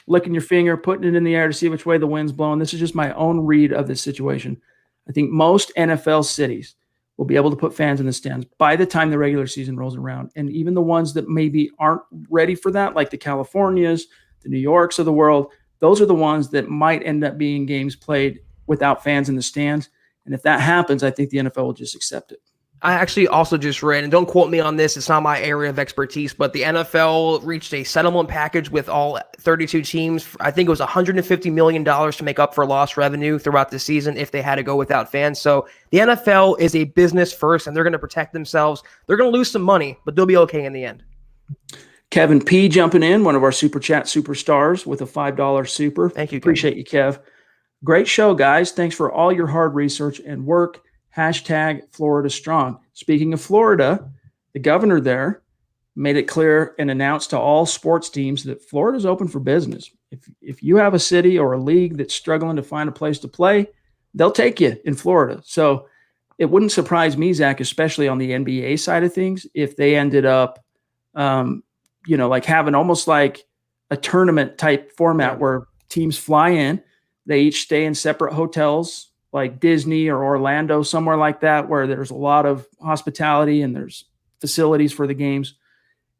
licking your finger, putting it in the air to see which way the wind's blowing. This is just my own read of this situation. I think most NFL cities will be able to put fans in the stands by the time the regular season rolls around. And even the ones that maybe aren't ready for that, like the Californias, the New Yorks of the world, those are the ones that might end up being games played without fans in the stands. And if that happens, I think the NFL will just accept it.
I actually also just read, and don't quote me on this, it's not my area of expertise, but the NFL reached a settlement package with all 32 teams. I think it was $150 million to make up for lost revenue throughout the season if they had to go without fans. So the NFL is a business first, and they're going to protect themselves. They're going to lose some money, but they'll be okay in the end.
Kevin P. jumping in, one of our Super Chat superstars with a $5 super.
Thank you, Kev.
Appreciate you, Kev. Great show, guys. Thanks for all your hard research and work. Hashtag Florida Strong. Speaking of Florida, the governor there made it clear and announced to all sports teams that Florida's open for business. If you have a city or a league that's struggling to find a place to play, they'll take you in Florida. So it wouldn't surprise me, Zach, especially on the NBA side of things, if they ended up, like having almost like a tournament type format where teams fly in, they each stay in separate hotels, like Disney or Orlando, somewhere like that, where there's a lot of hospitality and there's facilities for the games,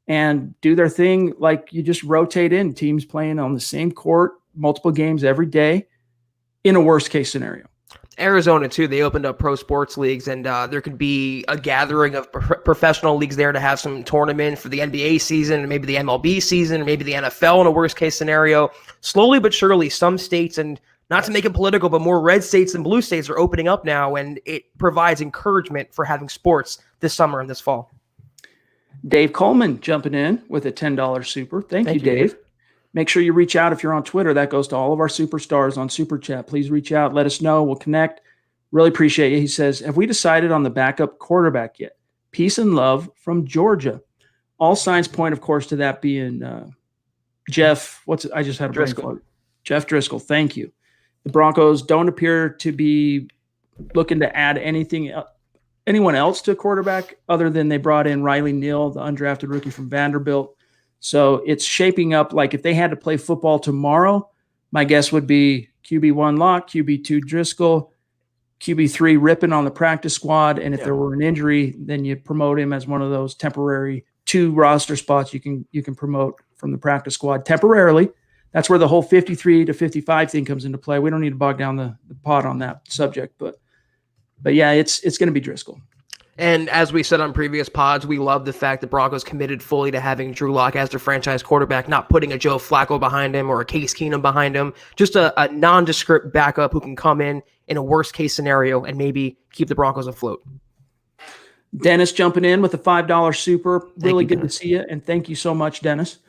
and do their thing. Like you just rotate in teams playing on the same court, multiple games every day in a worst case scenario.
Arizona, too, they opened up pro sports leagues, and there could be a gathering of professional leagues there to have some tournament for the NBA season, and maybe the MLB season, and maybe the NFL in a worst case scenario. Slowly but surely, some states, and not to make it political, but more red states and blue states are opening up now, and it provides encouragement for having sports this summer and this fall.
Dave Coleman jumping in with a $10 super. Thank you, Dave. Make sure you reach out if you're on Twitter. That goes to all of our superstars on Super Chat. Please reach out. Let us know. We'll connect. Really appreciate you. He says, have we decided on the backup quarterback yet? Peace and love from Georgia. All signs point, of course, to that being Jeff. I just had a brain fart. Jeff Driscoll. Thank you. The Broncos don't appear to be looking to add anyone else to a quarterback other than they brought in Riley Neal, the undrafted rookie from Vanderbilt. So it's shaping up like if they had to play football tomorrow, my guess would be QB1 Lock, QB2 Driscoll, QB3 Rippon on the practice squad. And if there were an injury, then you promote him as one of those temporary 2 roster spots you can promote from the practice squad temporarily. That's where the whole 53 to 55 thing comes into play. We don't need to bog down the pot on that subject, but yeah, it's going to be Driscoll.
And as we said on previous pods, we love the fact that Broncos committed fully to having Drew Lock as their franchise quarterback, not putting a Joe Flacco behind him or a Case Keenum behind him, just a nondescript backup who can come in a worst case scenario and maybe keep the Broncos afloat.
Dennis jumping in with a $5 super. Really good to see you. And thank you so much, Dennis.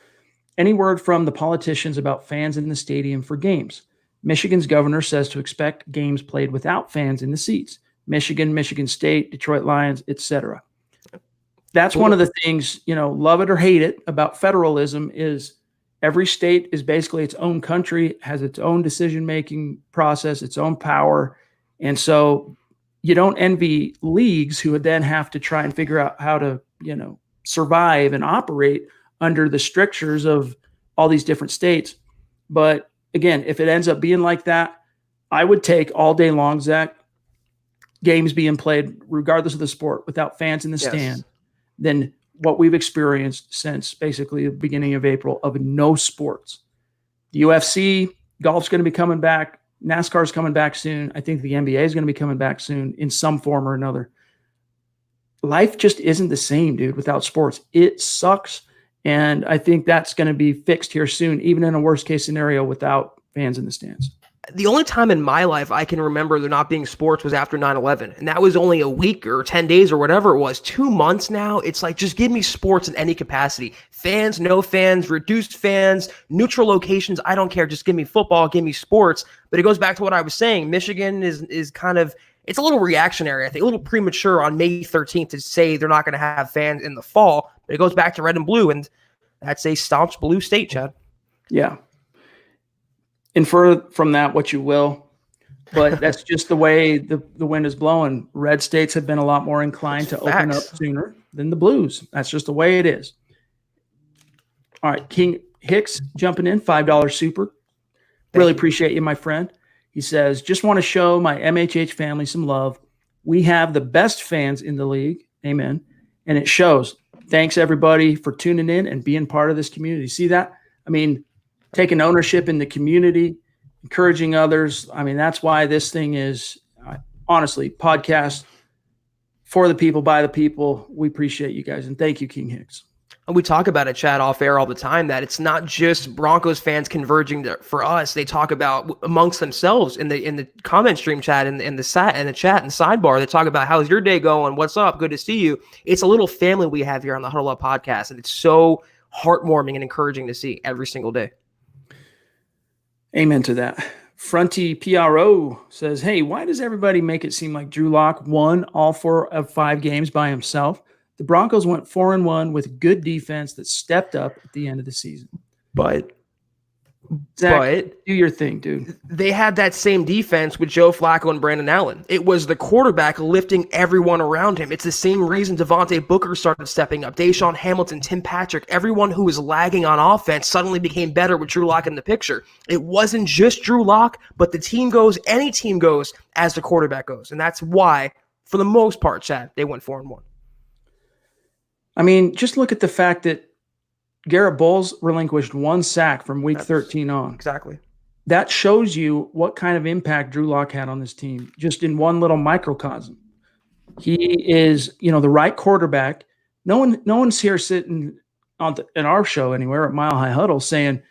Any word from the politicians about fans in the stadium for games? Michigan's governor says to expect games played without fans in the seats. Michigan, Michigan State, Detroit Lions, etc. That's one of the things, love it or hate it about federalism is every state is basically its own country, has its own decision-making process, its own power. And so you don't envy leagues who would then have to try and figure out how to, survive and operate under the strictures of all these different states. But again, if it ends up being like that, I would take all day long, Zach, games being played regardless of the sport without fans in the stand than what we've experienced since basically the beginning of April of no sports. The UFC, golf's going to be coming back. NASCAR's coming back soon. I think the NBA is going to be coming back soon in some form or another. Life just isn't the same, dude, without sports. It sucks. And I think that's going to be fixed here soon, even in a worst case scenario without fans in the stands.
The only time in my life I can remember there not being sports was after 9/11. And that was only a week or 10 days or whatever it was. 2 months now. It's like, just give me sports in any capacity. Fans, no fans, reduced fans, neutral locations. I don't care. Just give me football, give me sports. But it goes back to what I was saying. Michigan is kind of, it's a little reactionary. I think a little premature on May 13th to say they're not going to have fans in the fall. But it goes back to red and blue. And that's a staunch blue state, Chad.
Yeah. Infer from that what you will, but that's just the way the wind is blowing. Red states have been a lot more inclined to open up sooner than the blues. That's just the way it is. All right, King Hicks jumping in, $5 super. Really appreciate you, my friend. He says, just want to show my MHH family some love. We have the best fans in the league. Amen. And it shows. Thanks, everybody, for tuning in and being part of this community. See that? I mean, taking ownership in the community, encouraging others. I mean, that's why this thing is honestly podcast for the people, by the people. We appreciate you guys. And thank you, King Hicks.
And we talk about it, Chad, off air all the time, that it's not just Broncos fans converging for us. They talk about amongst themselves in the comment stream chat and in the chat and sidebar. They talk about, how's your day going? What's up? Good to see you. It's a little family we have here on the Huddle Up Podcast, and it's so heartwarming and encouraging to see every single day.
Amen to that. Fronty PRO says, hey, why does everybody make it seem like Drew Lock won all 4 of 5 games by himself? The Broncos went 4-1 with good defense that stepped up at the end of the season.
But
Zach, do your thing, dude.
They had that same defense with Joe Flacco and Brandon Allen. It was the quarterback lifting everyone around him. It's the same reason Devontae Booker started stepping up. Deshaun Hamilton, Tim Patrick, everyone who was lagging on offense suddenly became better with Drew Lock in the picture. It wasn't just Drew Lock, but the team goes, any team goes as the quarterback goes. And that's why, for the most part, Chad, they went 4-1.
I mean, just look at the fact that Garrett Bolles relinquished 1 sack from week 13 on.
Exactly.
That shows you what kind of impact Drew Lock had on this team, just in one little microcosm. He is, the right quarterback. No one's here sitting in our show anywhere at Mile High Huddle saying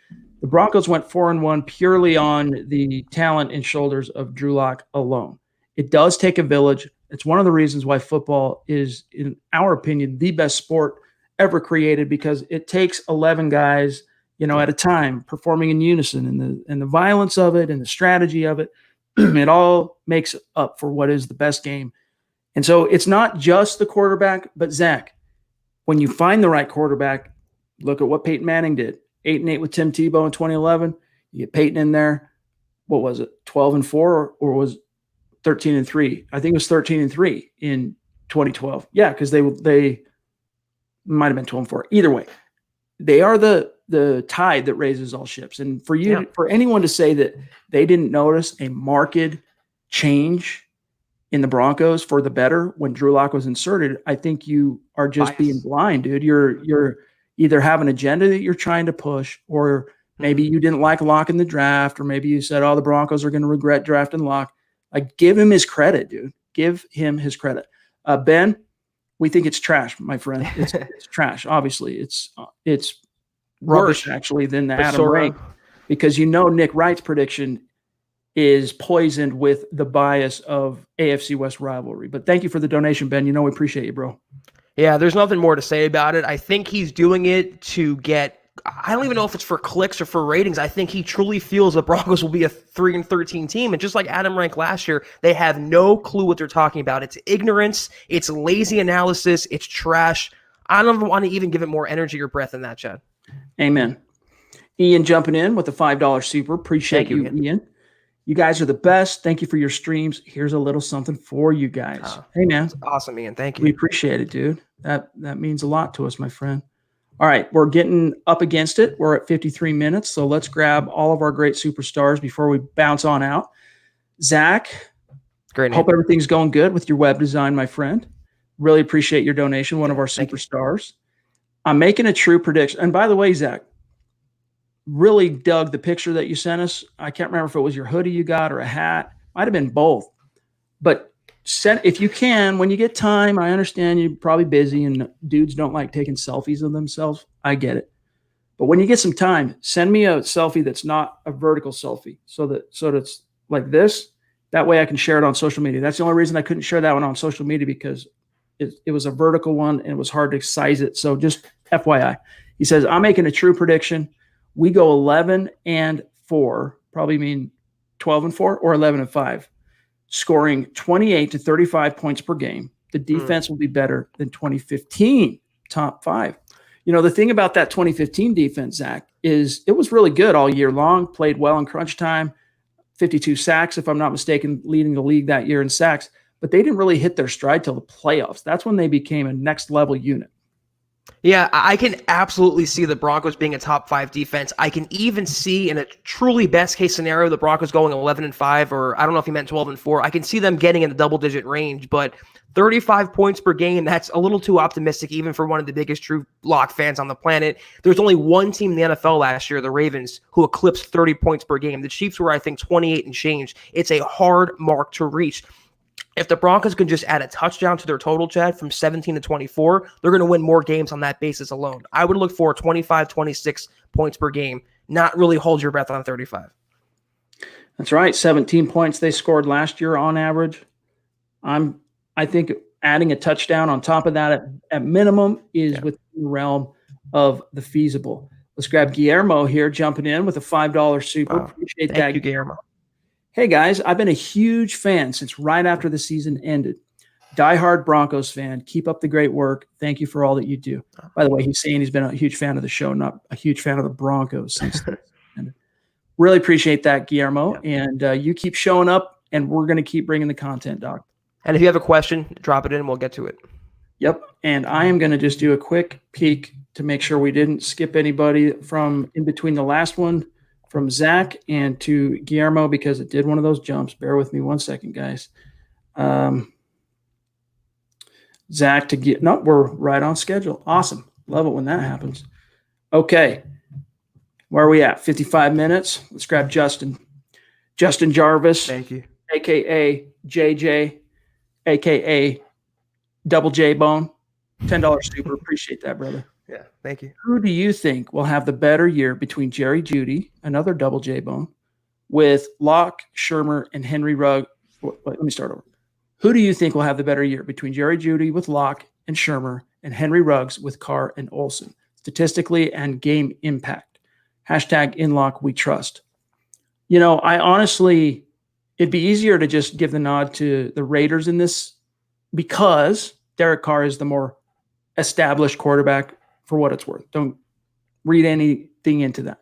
the Broncos went 4-1 purely on the talent and shoulders of Drew Lock alone. It does take a village. It's one of the reasons why football is, in our opinion, the best sport ever created, because it takes 11 guys, at a time, performing in unison, and the violence of it and the strategy of it. It all makes up for what is the best game. And so it's not just the quarterback, but Zach, when you find the right quarterback, look at what Peyton Manning did. 8-8 with Tim Tebow in 2011. You get Peyton in there. What was it? 12-4 or was 13-3? I think it was 13-3 in 2012. Yeah, because they might have been 12-4. Either way, they are the tide that raises all ships. And for anyone to say that they didn't notice a marked change in the Broncos for the better when Drew Lock was inserted, I think you are just being blind, dude. You're either have an agenda that you're trying to push, or maybe you didn't like Lock in the draft, or maybe you said, oh, the Broncos are going to regret drafting Lock. Like, give him his credit, dude. Give him his credit. Ben, we think it's trash, my friend. It's trash. Obviously, it's rubbish actually than the Adam Rank, because Nick Wright's prediction is poisoned with the bias of AFC West rivalry. But thank you for the donation, Ben. We appreciate you, bro.
Yeah, there's nothing more to say about it. I think he's doing it to get, I don't even know if it's for clicks or for ratings. I think he truly feels the Broncos will be a 3-13 team. And just like Adam Rank last year, they have no clue what they're talking about. It's ignorance. It's lazy analysis. It's trash. I don't want to even give it more energy or breath than that, Chad.
Amen. Ian jumping in with the $5 super. Appreciate you, Ian. You guys are the best. Thank you for your streams. Here's a little something for you guys. Hey, man.
That's awesome, Ian. Thank you.
We appreciate it, dude. That means a lot to us, my friend. All right, we're getting up against it. We're at 53 minutes, so let's grab all of our great superstars before we bounce on out. Zach,
great name.
Hope everything's going good with your web design, my friend. Really appreciate your donation, one of our superstars. I'm making a true prediction. And by the way, Zach, really dug the picture that you sent us. I can't remember if it was your hoodie you got or a hat. Might have been both. But if you can, when you get time, I understand you're probably busy and dudes don't like taking selfies of themselves. I get it. But when you get some time, send me a selfie that's not a vertical selfie, so that it's like this. That way I can share it on social media. That's the only reason I couldn't share that one on social media, because it was a vertical one and it was hard to size it. So just FYI. He says, I'm making a true prediction. We go 11-4, probably mean 12-4 or 11-5. Scoring 28 to 35 points per game. The defense will be better than 2015 top 5. The thing about that 2015 defense, Zach, is it was really good all year long, played well in crunch time, 52 sacks, if I'm not mistaken, leading the league that year in sacks, but they didn't really hit their stride till the playoffs. That's when they became a next level unit.
Yeah, I can absolutely see the Broncos being a top 5 defense. I can even see, in a truly best case scenario, the Broncos going 11-5, or I don't know if he meant 12-4. I can see them getting in the double digit range, but 35 points per game, that's a little too optimistic even for one of the biggest true lock fans on the planet. There's only one team in the NFL last year, the Ravens, who eclipsed 30 points per game. The Chiefs were, I think, 28 and change. It's a hard mark to reach. If the Broncos can just add a touchdown to their total, Chad, from 17 to 24, they're going to win more games on that basis alone. I would look for 25, 26 points per game, not really hold your breath on 35.
That's right. 17 points they scored last year on average. I think adding a touchdown on top of that at minimum is within the realm of the feasible. Let's grab Guillermo here, jumping in with a $5 super.
Wow.
Appreciate that.
Thank you, Guillermo.
Hey, guys, I've been a huge fan since right after the season ended. Diehard Broncos fan. Keep up the great work. Thank you for all that you do. By the way, he's saying he's been a huge fan of the show, not a huge fan of the Broncos since then. Really appreciate that, Guillermo. Yeah. And you keep showing up, and we're going to keep bringing the content, Doc.
And if you have a question, drop it in and we'll get to it.
Yep. And I am going to just do a quick peek to make sure we didn't skip anybody from in between the last one from Zach and to Guillermo because it did one of those jumps. Bear with me 1 second, guys. Zach to get – no, we're right on schedule. Awesome. Love it when that happens. Okay. Where are we at? 55 minutes. Let's grab Justin. Justin Jarvis.
Thank you.
A.K.A. JJ. A.K.A. Double J Bone. $10 super. Appreciate that, brother.
Yeah, thank you.
Who do you think will have the better year between Jerry Jeudy, another Double J Bone, with Luck, Shurmur, and Henry Ruggs? Wait, let me start over. Who do you think will have the better year between Jerry Jeudy with Luck and Shurmur and Henry Ruggs with Carr and Olson, statistically and game impact? Hashtag inlockwetrust. You know, I honestly, it'd be easier to just give the nod to the Raiders in this because Derek Carr is the more established quarterback for what it's worth. Don't read anything into that.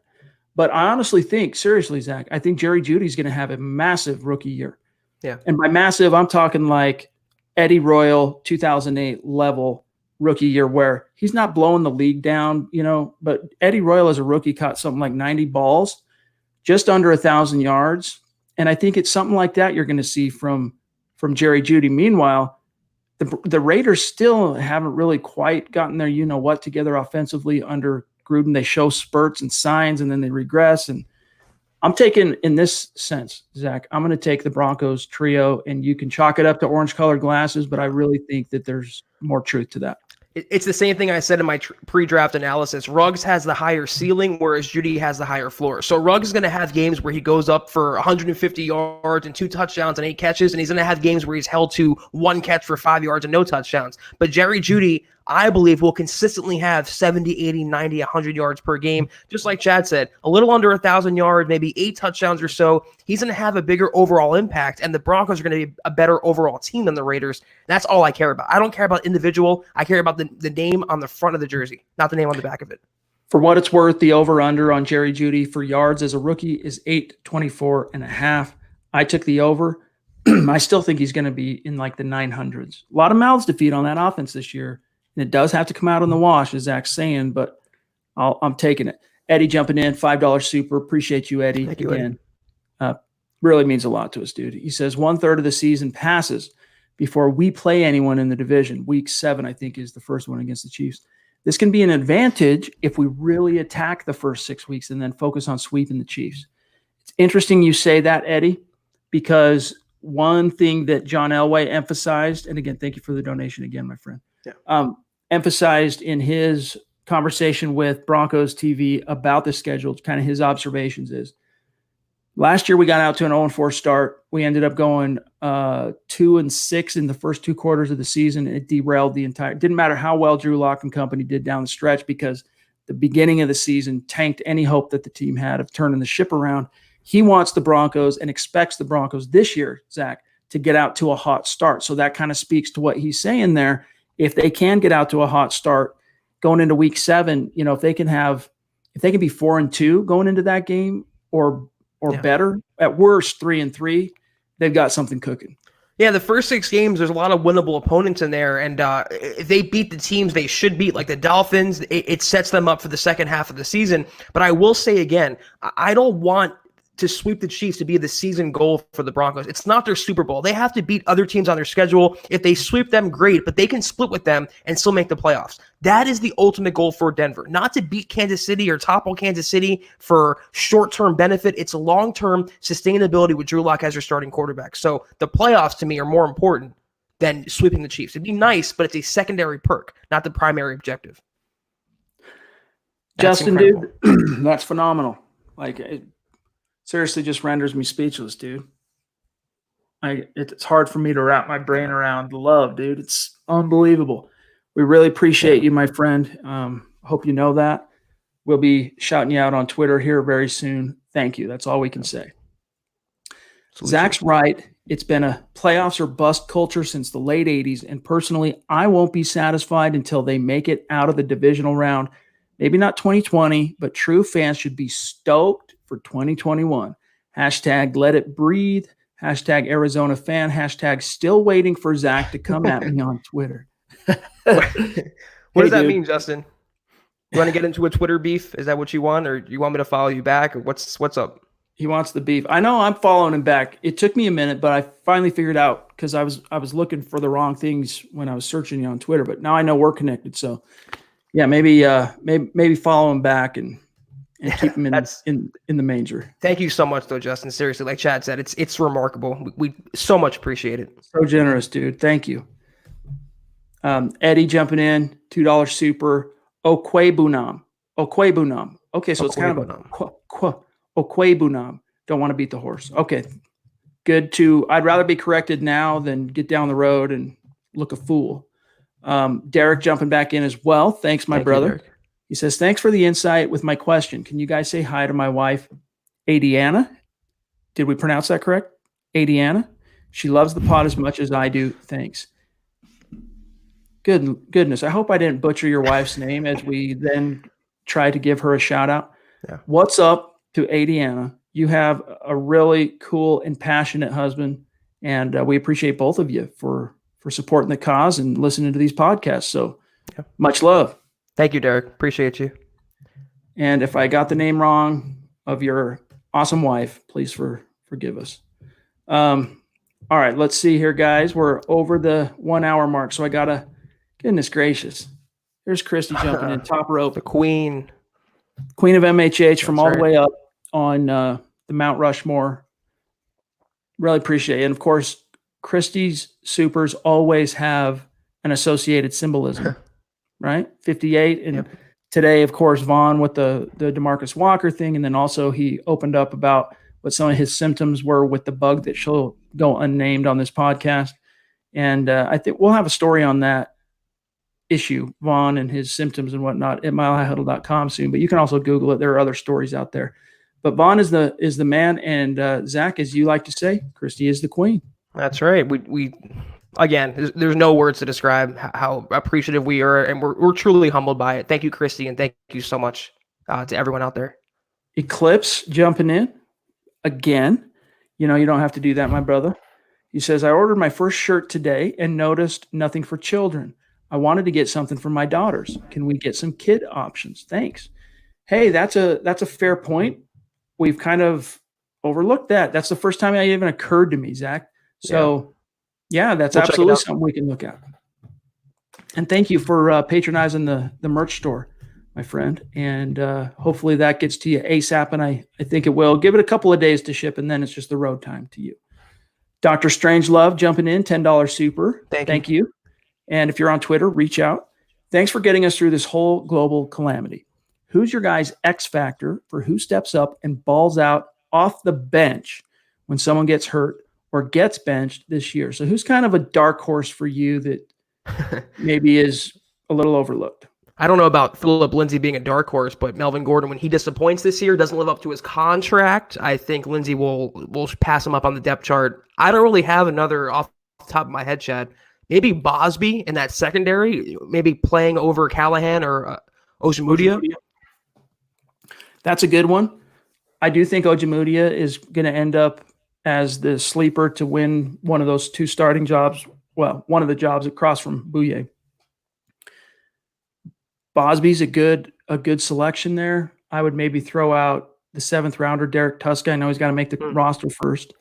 But I honestly think, seriously, Zach, I think Jerry Jeudy's going to have a massive rookie year.
Yeah.
And by massive, I'm talking like Eddie Royal 2008 level rookie year where he's not blowing the league down, you know, but Eddie Royal as a rookie caught something like 90 balls, just under 1,000 yards. And I think it's something like that you're going to see from Jerry Jeudy. Meanwhile, the Raiders still haven't really quite gotten their you-know-what together offensively under Gruden. They show spurts and signs, and then they regress. And I'm taking, in this sense, Zach, I'm going to take the Broncos trio, and you can chalk it up to orange-colored glasses, but I really think that there's more truth to that.
It's the same thing I said in my pre-draft analysis. Ruggs has the higher ceiling, whereas Jeudy has the higher floor. So Ruggs is going to have games where he goes up for 150 yards and 2 touchdowns and 8 catches, and he's going to have games where he's held to 1 catch for 5 yards and no touchdowns. But Jerry Jeudy, I believe, will consistently have 70, 80, 90, 100 yards per game. Just like Chad said, a little under 1,000 yards, maybe 8 touchdowns or so. He's going to have a bigger overall impact, and the Broncos are going to be a better overall team than the Raiders. That's all I care about. I don't care about individual. I care about the name on the front of the jersey, not the name on the back of it.
For what it's worth, the over-under on Jerry Jeudy for yards as a rookie is 824.5. I took the over. I still think he's going to be in like the 900s. A lot of mouths to feed on that offense this year. And it does have to come out in the wash, as Zach's saying, but I'm taking it. Eddie jumping in, $5 super. Appreciate you, Eddie.
Thank you,
again. Really means a lot to us, dude. He says 1/3 of the season passes before we play anyone in the division. Week 7, I think, is the first one against the Chiefs. This can be an advantage if we really attack the first 6 weeks and then focus on sweeping the Chiefs. It's interesting you say that, Eddie, because one thing that John Elway emphasized, and again, thank you for the donation again, my friend.
Yeah.
Emphasized in his conversation with Broncos TV about the schedule, kind of his observations is, last year we got out to an 0-4 start. We ended up going 2-6 in the first 2 quarters of the season. It derailed the entire – it didn't matter how well Drew Lock and company did down the stretch because the beginning of the season tanked any hope that the team had of turning the ship around. He wants the Broncos and expects the Broncos this year, Zach, to get out to a hot start. So that kind of speaks to what he's saying there. If they can get out to a hot start going into week 7, you know, if they can be 4-2 going into that game or better, at worst 3-3, they've got something cooking.
Yeah, the first 6 games, there's a lot of winnable opponents in there, and if they beat the teams they should beat, like the Dolphins, it sets them up for the second half of the season. But I will say again, I don't want to sweep the Chiefs to be the season goal for the Broncos. It's not their Super Bowl. They have to beat other teams on their schedule. If they sweep them, great, but they can split with them and still make the playoffs. That is the ultimate goal for Denver. Not to beat Kansas City or topple Kansas City for short-term benefit. It's a long-term sustainability with Drew Lock as your starting quarterback. So the playoffs to me are more important than sweeping the Chiefs. It'd be nice, but it's a secondary perk, not the primary objective.
Justin, dude, that's phenomenal. Like, it seriously just renders me speechless, dude. It's hard for me to wrap my brain around the love, dude. It's unbelievable. We really appreciate you, my friend. Hope you know that. We'll be shouting you out on Twitter here very soon. Thank you. That's all we can say. Zach's right. It's been a playoffs or bust culture since the late 80s, and personally, I won't be satisfied until they make it out of the divisional round. Maybe not 2020, but true fans should be stoked for 2021. Hashtag let it breathe. Hashtag Arizona fan. Hashtag still waiting for Zach to come at me on Twitter.
What does that mean, Justin? You want to get into a Twitter beef? Is that what you want? Or you want me to follow you back? Or what's up?
He wants the beef. I know I'm following him back. It took me a minute, but I finally figured out because I was looking for the wrong things when I was searching you on Twitter. But now I know we're connected. So yeah, maybe follow him back and keep him in the manger.
Thank you so much, though, Justin. Seriously, like Chad said, it's remarkable. We so much appreciate it.
So generous, dude. Thank you. Eddie jumping in, $2 super. Okwebunam. Okay, so it's kind of a Okwebunam. Don't want to beat the horse. Okay, good to. I'd rather be corrected now than get down the road and look a fool. Derek jumping back in as well. Thanks, my brother. He says, thanks for the insight with my question. Can you guys say hi to my wife, Adiana? Did we pronounce that correct? Adiana? She loves the pod as much as I do. Thanks. Goodness. I hope I didn't butcher your wife's name as we then try to give her a shout out.
Yeah.
What's up to Adiana? You have a really cool and passionate husband, and we appreciate both of you for supporting the cause and listening to these podcasts. So much love.
Thank you, Derek. Appreciate you.
And if I got the name wrong of your awesome wife, please forgive us. All right, let's see here, guys. We're over the 1 hour mark. So goodness gracious. Here's Christy jumping in, top rope.
The queen
of MHH from all the way up on the Mount Rushmore. Really appreciate it. And of course, Christie's supers always have an associated symbolism, right? 58. And today, of course, Vaughn with the DeMarcus Walker thing. And then also he opened up about what some of his symptoms were with the bug that shall go unnamed on this podcast. And I think we'll have a story on that issue, Vaughn and his symptoms and whatnot, at milehighhuddle.com soon. But you can also Google it. There are other stories out there. But Vaughn is the man. And Zach, as you like to say, Christy is the queen. That's
right. We again, there's no words to describe how appreciative we are, and we're truly humbled by it. Thank you, Christy, and thank you so much to everyone out there.
Eclipse jumping in again. You don't have to do that, my brother. He says, I ordered my first shirt today and noticed nothing for children. I wanted to get something for my daughters. Can we get some kid options? Thanks. Hey, that's a fair point. We've kind of overlooked that. That's the first time it even occurred to me, Zach. So, that's we'll absolutely something we can look at. And thank you for patronizing the merch store, my friend. And hopefully that gets to you ASAP, and I think it will. Give it a couple of days to ship, and then it's just the road time to you. Dr. Strangelove jumping in, $10 super. Thank you. And if you're on Twitter, reach out. Thanks for getting us through this whole global calamity. Who's your guys' X factor for who steps up and balls out off the bench when someone gets hurt or gets benched this year? So who's kind of a dark horse for you that maybe is a little overlooked?
I don't know about Phillip Lindsay being a dark horse, but Melvin Gordon, when he disappoints this year, doesn't live up to his contract, I think Lindsay will pass him up on the depth chart. I don't really have another off the top of my head, Chad. Maybe Bosby in that secondary, maybe playing over Callahan or Ojemudia.
That's a good one. I do think Ojemudia is going to end up as the sleeper to win one of those two starting jobs. Well, one of the jobs across from Bouye. Bosby's a good selection there. I would maybe throw out the 7th rounder, Derek Tuska. I know he's got to make the roster first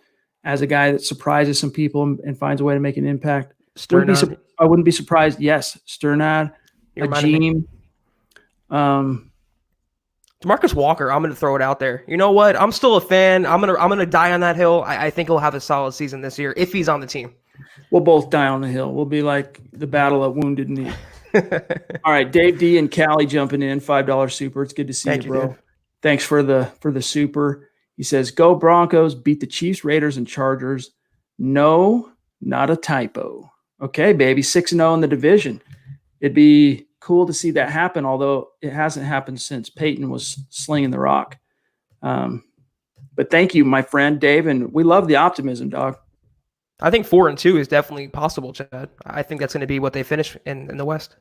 as a guy that surprises some people and finds a way to make an impact. I wouldn't be surprised. Yes, Sternad, Ajim.
Demarcus Walker, I'm going to throw it out there. You know what? I'm still a fan. I'm gonna die on that hill. I think he'll have a solid season this year if he's on the team.
We'll both die on the hill. We'll be like the battle at Wounded Knee. All right, Dave D and Callie jumping in, $5 super. It's good to see you, bro. Dave. Thanks for the super. He says, "Go Broncos, beat the Chiefs, Raiders, and Chargers." No, not a typo. Okay, baby, 6-0 in the division. It'd be cool to see that happen, although it hasn't happened since Peyton was slinging the rock. But thank you, my friend Dave, and we love the optimism, dog.
I think 4-2 is definitely possible, Chad. I think that's going to be what they finish in the West.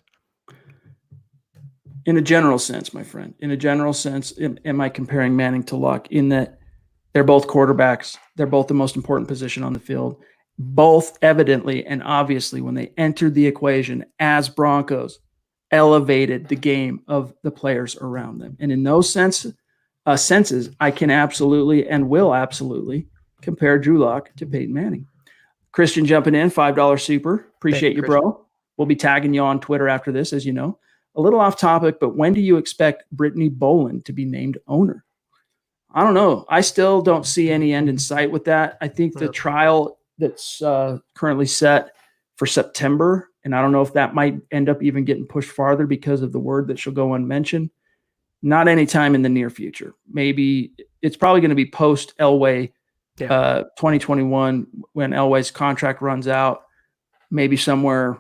In a general sense, my friend. In a general sense, am I comparing Manning to Luck in that they're both quarterbacks? They're both the most important position on the field. Both evidently and obviously, when they entered the equation as Broncos, elevated the game of the players around them. And in those senses, I can absolutely and will absolutely compare Drew Lock to Peyton Manning. Christian jumping in, $5 super. Appreciate you, bro. We'll be tagging you on Twitter after this, as you know. A little off topic, but when do you expect Brittany Bolin to be named owner? I don't know. I still don't see any end in sight with that. I think the trial that's currently set for September, and I don't know if that might end up even getting pushed farther because of the word that she'll go unmentioned. Not anytime in the near future. Maybe it's probably going to be post Elway 2021 when Elway's contract runs out, maybe somewhere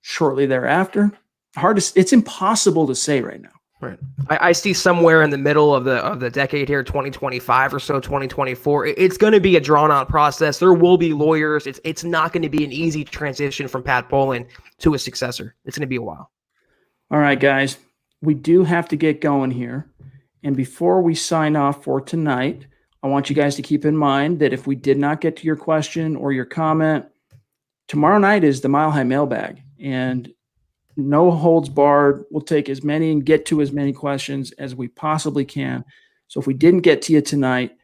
shortly thereafter. It's impossible to say right now.
Right. I see somewhere in the middle of the decade here, 2025 or so, 2024. It's going to be a drawn out process. There will be lawyers. It's not going to be an easy transition from Pat Bolin to a successor. It's going to be a while.
All right, guys, we do have to get going here. And before we sign off for tonight, I want you guys to keep in mind that if we did not get to your question or your comment, tomorrow night is the Mile High Mailbag. And no holds barred. We'll take as many and get to as many questions as we possibly can. So if we didn't get to you tonight,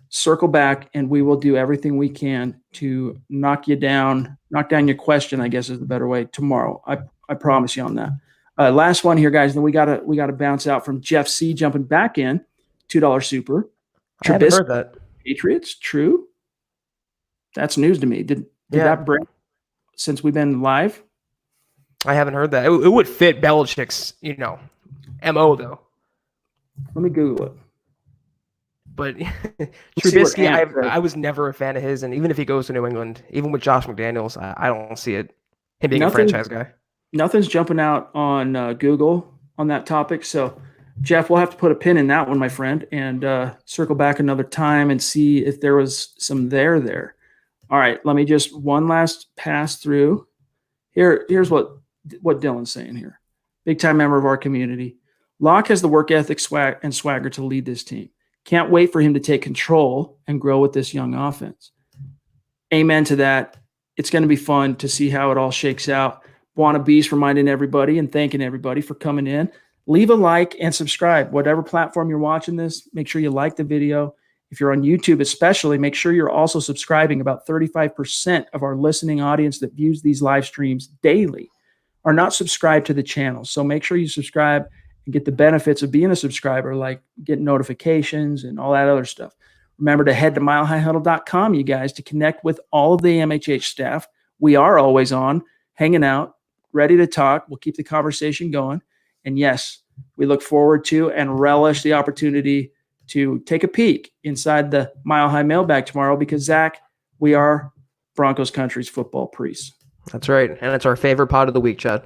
circle back and we will do everything we can to knock down your question, I guess is the better way, tomorrow. I promise you on that. Last one here, guys. Then we gotta bounce out from Jeff C jumping back in, $2 super.
I haven't heard that.
Patriots, true. That's news to me. Did that break since we've been live?
I haven't heard that. It would fit Belichick's, MO though.
Let me Google it.
But Trubisky, I was never a fan of his, and even if he goes to New England, even with Josh McDaniels, I don't see it him being a franchise guy.
Nothing's jumping out on Google on that topic. So, Jeff, we'll have to put a pin in that one, my friend, and circle back another time and see if there was some there. All right, let me just one last pass through. Here's what Dylan's saying here. Big time member of our community. Locke has the work ethic, swagger to lead this team. Can't wait for him to take control and grow with this young offense. Amen to that. It's going to be fun to see how it all shakes out. Buona Beast reminding everybody and thanking everybody for coming in. Leave a like and subscribe. Whatever platform you're watching this, make sure you like the video. If you're on YouTube especially, make sure you're also subscribing. About 35% of our listening audience that views these live streams daily are not subscribed to the channel. So make sure you subscribe and get the benefits of being a subscriber, like getting notifications and all that other stuff. Remember to head to milehighhuddle.com, you guys, to connect with all of the MHH staff. We are always on, hanging out, ready to talk. We'll keep the conversation going. And yes, we look forward to and relish the opportunity to take a peek inside the Mile High Mailbag tomorrow because, Zach, we are Broncos country's football priests.
That's right. And it's our favorite pod of the week, Chad.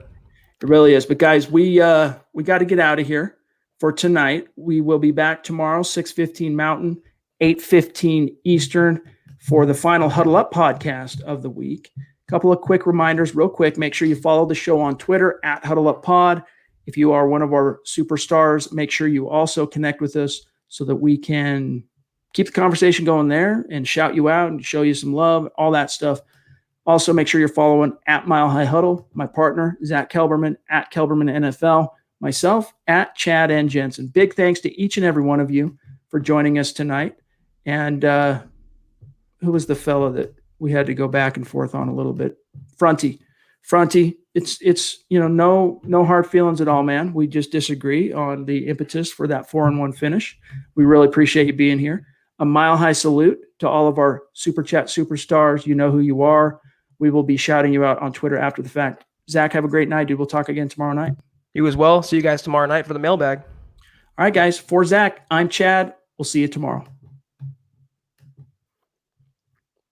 It really is. But, guys, we got to get out of here for tonight. We will be back tomorrow, 6:15 Mountain, 8:15 Eastern, for the final Huddle Up podcast of the week. A couple of quick reminders real quick. Make sure you follow the show on Twitter at Huddle Up Pod. If you are one of our superstars, make sure you also connect with us so that we can keep the conversation going there and shout you out and show you some love, all that stuff. Also, make sure you're following at Mile High Huddle, my partner, Zack Kelberman, at Kelberman NFL, myself, at Chad and Jensen. Big thanks to each and every one of you for joining us tonight. And who was the fellow that we had to go back and forth on a little bit? Fronty. It's no hard feelings at all, man. We just disagree on the impetus for that 4-1 finish. We really appreciate you being here. A mile-high salute to all of our Super Chat superstars. You know who you are. We will be shouting you out on Twitter after the fact. Zach, have a great night, dude. We'll talk again tomorrow night.
You as well. See you guys tomorrow night for the mailbag.
All right, guys. For Zach, I'm Chad. We'll see you tomorrow.